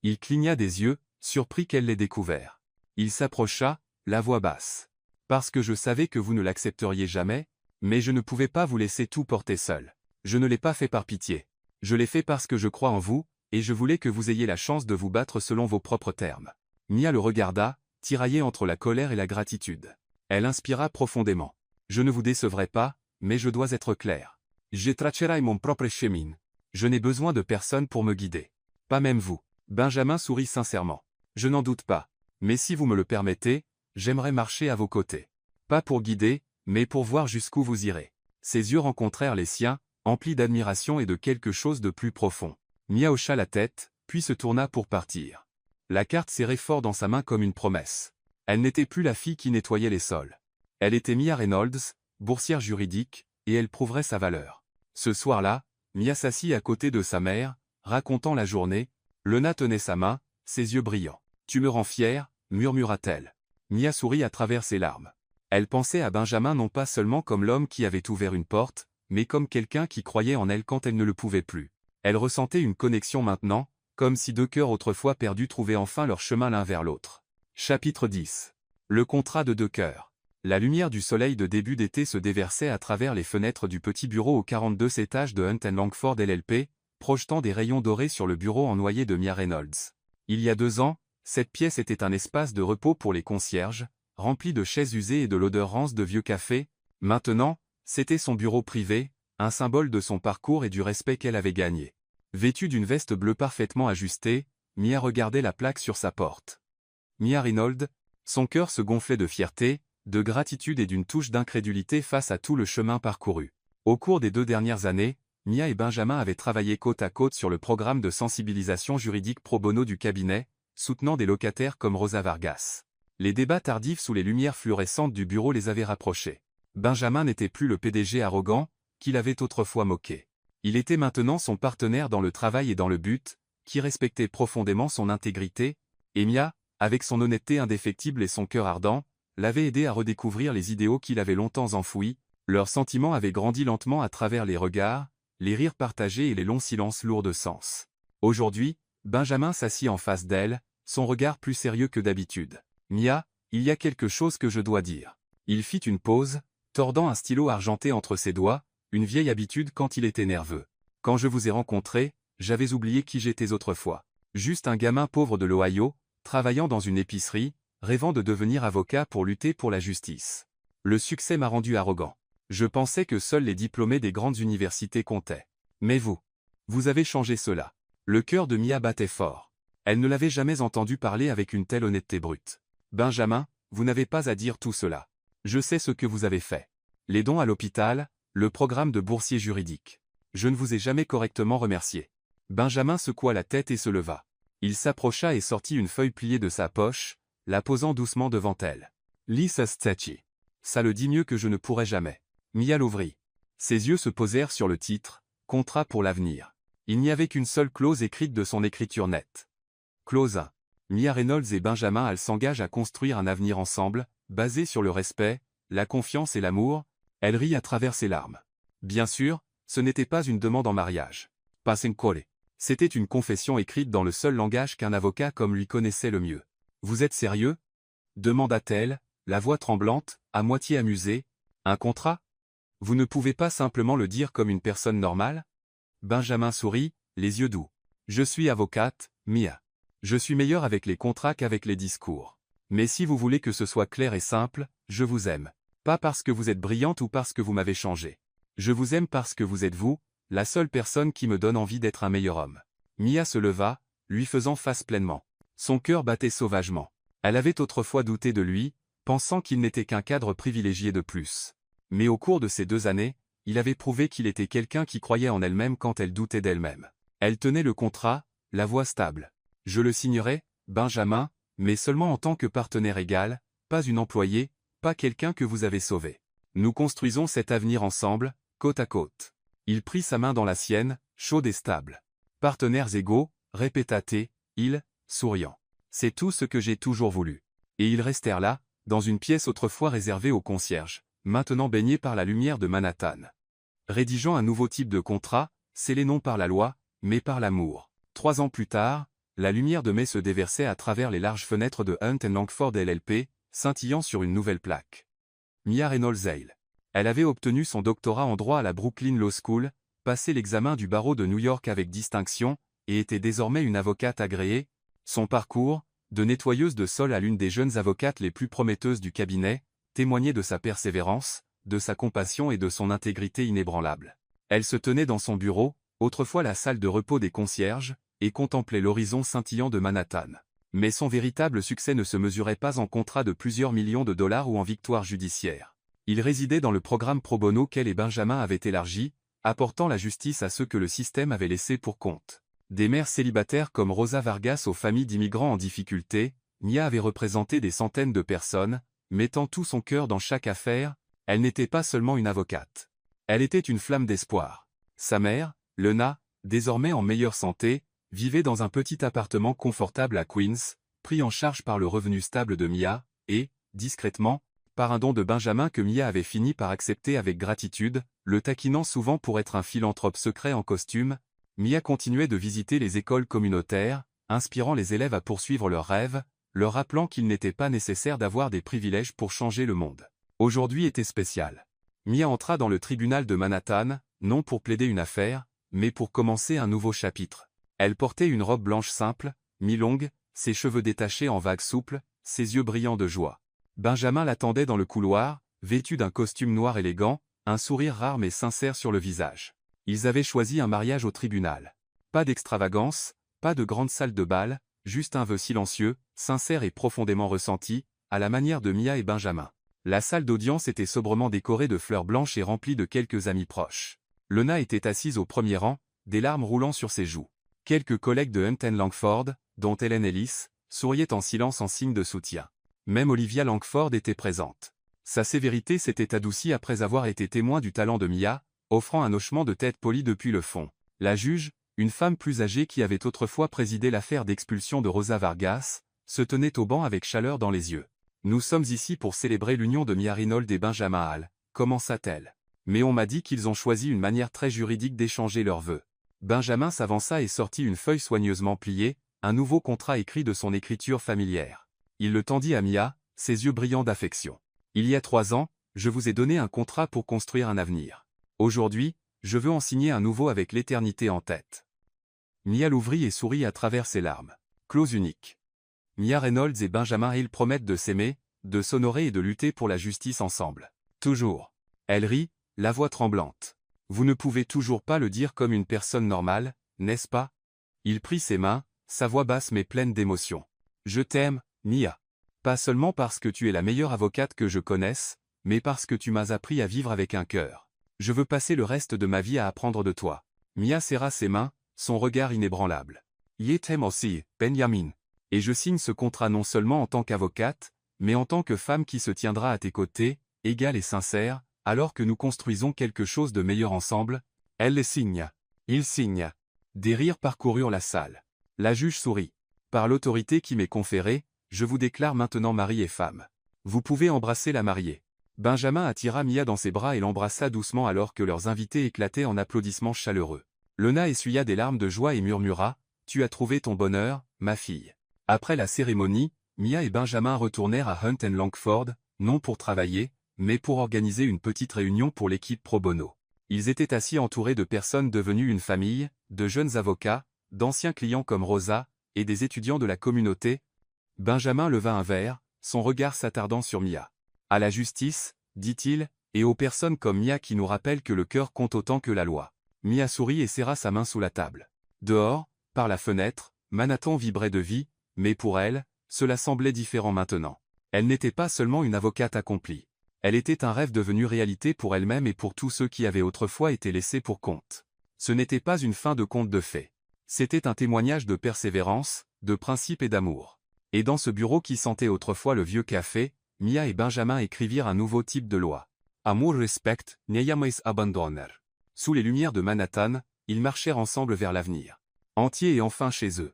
Il cligna des yeux, surpris qu'elle l'ait découvert. Il s'approcha, la voix basse. « Parce que je savais que vous ne l'accepteriez jamais, mais je ne pouvais pas vous laisser tout porter seul. Je ne l'ai pas fait par pitié. Je l'ai fait parce que je crois en vous, et je voulais que vous ayez la chance de vous battre selon vos propres termes. » Mia le regarda, tiraillée entre la colère et la gratitude. Elle inspira profondément. « Je ne vous décevrai pas, mais je dois être clair. Je traccerai mon propre chemin. Je n'ai besoin de personne pour me guider. Pas même vous. » Benjamin sourit sincèrement. « Je n'en doute pas. Mais si vous me le permettez, j'aimerais marcher à vos côtés. Pas pour guider, mais pour voir jusqu'où vous irez. » Ses yeux rencontrèrent les siens, emplis d'admiration et de quelque chose de plus profond. Mia hocha la tête, puis se tourna pour partir. La carte serrait fort dans sa main comme une promesse. Elle n'était plus la fille qui nettoyait les sols. Elle était Mia Reynolds, boursière juridique, et elle prouverait sa valeur. Ce soir-là, Mia s'assit à côté de sa mère, racontant la journée. Lena tenait sa main, ses yeux brillants. « Tu me rends fière, » murmura-t-elle. Mia sourit à travers ses larmes. Elle pensait à Benjamin non pas seulement comme l'homme qui avait ouvert une porte, mais comme quelqu'un qui croyait en elle quand elle ne le pouvait plus. Elle ressentait une connexion maintenant, comme si deux cœurs autrefois perdus trouvaient enfin leur chemin l'un vers l'autre. Chapitre 10. Le contrat de deux cœurs. La lumière du soleil de début d'été se déversait à travers les fenêtres du petit bureau au 42 étage de Hunt & Langford LLP, projetant des rayons dorés sur le bureau en noyer de Mia Reynolds. Il y a 2 ans, cette pièce était un espace de repos pour les concierges, rempli de chaises usées et de l'odeur rance de vieux café. Maintenant, c'était son bureau privé, un symbole de son parcours et du respect qu'elle avait gagné. Vêtue d'une veste bleue parfaitement ajustée, Mia regardait la plaque sur sa porte. Mia Reynolds, son cœur se gonflait de fierté, de gratitude et d'une touche d'incrédulité face à tout le chemin parcouru. Au cours des 2 dernières années, Mia et Benjamin avaient travaillé côte à côte sur le programme de sensibilisation juridique pro bono du cabinet, soutenant des locataires comme Rosa Vargas. Les débats tardifs sous les lumières fluorescentes du bureau les avaient rapprochés. Benjamin n'était plus le PDG arrogant, qu'il avait autrefois moqué. Il était maintenant son partenaire dans le travail et dans le but, qui respectait profondément son intégrité, et Mia, avec son honnêteté indéfectible et son cœur ardent, l'avait aidé à redécouvrir les idéaux qu'il avait longtemps enfouis. Leurs sentiments avaient grandi lentement à travers les regards, les rires partagés et les longs silences lourds de sens. Aujourd'hui, Benjamin s'assit en face d'elle, son regard plus sérieux que d'habitude. « Mia, il y a quelque chose que je dois dire. » Il fit une pause, tordant un stylo argenté entre ses doigts, une vieille habitude quand il était nerveux. « Quand je vous ai rencontré, j'avais oublié qui j'étais autrefois. Juste un gamin pauvre de l'Ohio, travaillant dans une épicerie, rêvant de devenir avocat pour lutter pour la justice. Le succès m'a rendu arrogant. Je pensais que seuls les diplômés des grandes universités comptaient. Mais vous avez changé cela. » Le cœur de Mia battait fort. Elle ne l'avait jamais entendu parler avec une telle honnêteté brute. « Benjamin, vous n'avez pas à dire tout cela. Je sais ce que vous avez fait. Les dons à l'hôpital, le programme de boursier juridique. Je ne vous ai jamais correctement remercié. » Benjamin secoua la tête et se leva. Il s'approcha et sortit une feuille pliée de sa poche, la posant doucement devant elle. Lisa Stachy. Ça le dit mieux que je ne pourrais jamais. Mia l'ouvrit. Ses yeux se posèrent sur le titre, Contrat pour l'avenir. Il n'y avait qu'une seule clause écrite de son écriture nette. Clause 1. Mia Reynolds et Benjamin Hall s'engagent à construire un avenir ensemble, basé sur le respect, la confiance et l'amour. Elle rit à travers ses larmes. Bien sûr, ce n'était pas une demande en mariage. Pas un cole. C'était une confession écrite dans le seul langage qu'un avocat comme lui connaissait le mieux. Vous êtes sérieux? Demanda-t-elle, la voix tremblante, à moitié amusée. Un contrat? Vous ne pouvez pas simplement le dire comme une personne normale? Benjamin sourit, les yeux doux. Je suis avocate, Mia. Je suis meilleur avec les contrats qu'avec les discours. Mais si vous voulez que ce soit clair et simple, je vous aime. Pas parce que vous êtes brillante ou parce que vous m'avez changé. Je vous aime parce que vous êtes vous, la seule personne qui me donne envie d'être un meilleur homme. Mia se leva, lui faisant face pleinement. Son cœur battait sauvagement. Elle avait autrefois douté de lui, pensant qu'il n'était qu'un cadre privilégié de plus. Mais au cours de ces 2 années, il avait prouvé qu'il était quelqu'un qui croyait en elle-même quand elle doutait d'elle-même. Elle tenait le contrat, la voix stable. Je le signerai, Benjamin, mais seulement en tant que partenaire égal, pas une employée, pas quelqu'un que vous avez sauvé. Nous construisons cet avenir ensemble, côte à côte. Il prit sa main dans la sienne, chaude et stable. Partenaires égaux, répéta-t-il, souriant. C'est tout ce que j'ai toujours voulu. Et ils restèrent là, dans une pièce autrefois réservée aux concierges, maintenant baignée par la lumière de Manhattan. Rédigeant un nouveau type de contrat, scellé non par la loi, mais par l'amour. 3 ans plus tard, la lumière de mai se déversait à travers les larges fenêtres de Hunt & Langford LLP, scintillant sur une nouvelle plaque. Mia Reynolds Hale. Elle avait obtenu son doctorat en droit à la Brooklyn Law School, passé l'examen du barreau de New York avec distinction, et était désormais une avocate agréée. Son parcours, de nettoyeuse de sol à l'une des jeunes avocates les plus prometteuses du cabinet, témoignait de sa persévérance, de sa compassion et de son intégrité inébranlable. Elle se tenait dans son bureau, autrefois la salle de repos des concierges, et contemplait l'horizon scintillant de Manhattan. Mais son véritable succès ne se mesurait pas en contrats de plusieurs millions de dollars ou en victoires judiciaires. Il résidait dans le programme pro bono qu'elle et Benjamin avaient élargi, apportant la justice à ceux que le système avait laissés pour compte. Des mères célibataires comme Rosa Vargas aux familles d'immigrants en difficulté, Mia avait représenté des centaines de personnes, mettant tout son cœur dans chaque affaire. Elle n'était pas seulement une avocate. Elle était une flamme d'espoir. Sa mère, Lena, désormais en meilleure santé, vivait dans un petit appartement confortable à Queens, pris en charge par le revenu stable de Mia, et, discrètement, par un don de Benjamin que Mia avait fini par accepter avec gratitude, le taquinant souvent pour être un philanthrope secret en costume. Mia continuait de visiter les écoles communautaires, inspirant les élèves à poursuivre leurs rêves, leur rappelant qu'il n'était pas nécessaire d'avoir des privilèges pour changer le monde. Aujourd'hui était spécial. Mia entra dans le tribunal de Manhattan, non pour plaider une affaire, mais pour commencer un nouveau chapitre. Elle portait une robe blanche simple, mi-longue, ses cheveux détachés en vagues souples, ses yeux brillants de joie. Benjamin l'attendait dans le couloir, vêtu d'un costume noir élégant, un sourire rare mais sincère sur le visage. Ils avaient choisi un mariage au tribunal. Pas d'extravagance, pas de grande salle de bal, juste un vœu silencieux, sincère et profondément ressenti, à la manière de Mia et Benjamin. La salle d'audience était sobrement décorée de fleurs blanches et remplie de quelques amis proches. Lena était assise au premier rang, des larmes roulant sur ses joues. Quelques collègues de Hunt & Langford, dont Helen Ellis, souriaient en silence en signe de soutien. Même Olivia Langford était présente. Sa sévérité s'était adoucie après avoir été témoin du talent de Mia, offrant un hochement de tête poli depuis le fond. La juge, une femme plus âgée qui avait autrefois présidé l'affaire d'expulsion de Rosa Vargas, se tenait au banc avec chaleur dans les yeux. « Nous sommes ici pour célébrer l'union de Mia Reynolds et Benjamin Hall, commença-t-elle. Mais on m'a dit qu'ils ont choisi une manière très juridique d'échanger leurs vœux. » Benjamin s'avança et sortit une feuille soigneusement pliée, un nouveau contrat écrit de son écriture familière. Il le tendit à Mia, ses yeux brillants d'affection. « Il y a 3 ans, je vous ai donné un contrat pour construire un avenir. Aujourd'hui, je veux en signer un nouveau avec l'éternité en tête. » Mia l'ouvrit et sourit à travers ses larmes. Clause unique. Mia Reynolds et Benjamin Hale promettent de s'aimer, de s'honorer et de lutter pour la justice ensemble. Toujours. Elle rit, la voix tremblante. Vous ne pouvez toujours pas le dire comme une personne normale, n'est-ce pas? Il prit ses mains, sa voix basse mais pleine d'émotion. Je t'aime, Mia. Pas seulement parce que tu es la meilleure avocate que je connaisse, mais parce que tu m'as appris à vivre avec un cœur. Je veux passer le reste de ma vie à apprendre de toi. Mia serra ses mains, son regard inébranlable. Je t'aime aussi, Benjamin. Et je signe ce contrat non seulement en tant qu'avocate, mais en tant que femme qui se tiendra à tes côtés, égale et sincère, alors que nous construisons quelque chose de meilleur ensemble. » Elle les signe. Il signe. Des rires parcoururent la salle. La juge sourit. « Par l'autorité qui m'est conférée, je vous déclare maintenant mari et femme. Vous pouvez embrasser la mariée. » Benjamin attira Mia dans ses bras et l'embrassa doucement alors que leurs invités éclataient en applaudissements chaleureux. Lena essuya des larmes de joie et murmura « Tu as trouvé ton bonheur, ma fille. » Après la cérémonie, Mia et Benjamin retournèrent à Hunt & Langford, non pour travailler, mais pour organiser une petite réunion pour l'équipe pro bono. Ils étaient assis entourés de personnes devenues une famille, de jeunes avocats, d'anciens clients comme Rosa, et des étudiants de la communauté. Benjamin leva un verre, son regard s'attardant sur Mia. « À la justice, dit-il, et aux personnes comme Mia qui nous rappellent que le cœur compte autant que la loi. » Mia sourit et serra sa main sous la table. Dehors, par la fenêtre, Manhattan vibrait de vie, mais pour elle, cela semblait différent maintenant. Elle n'était pas seulement une avocate accomplie. Elle était un rêve devenu réalité pour elle-même et pour tous ceux qui avaient autrefois été laissés pour compte. Ce n'était pas une fin de conte de fées. C'était un témoignage de persévérance, de principe et d'amour. Et dans ce bureau qui sentait autrefois le vieux café, Mia et Benjamin écrivirent un nouveau type de loi. Amour respect, nie jamais abandonner. Sous les lumières de Manhattan, ils marchèrent ensemble vers l'avenir. Entiers et enfin chez eux.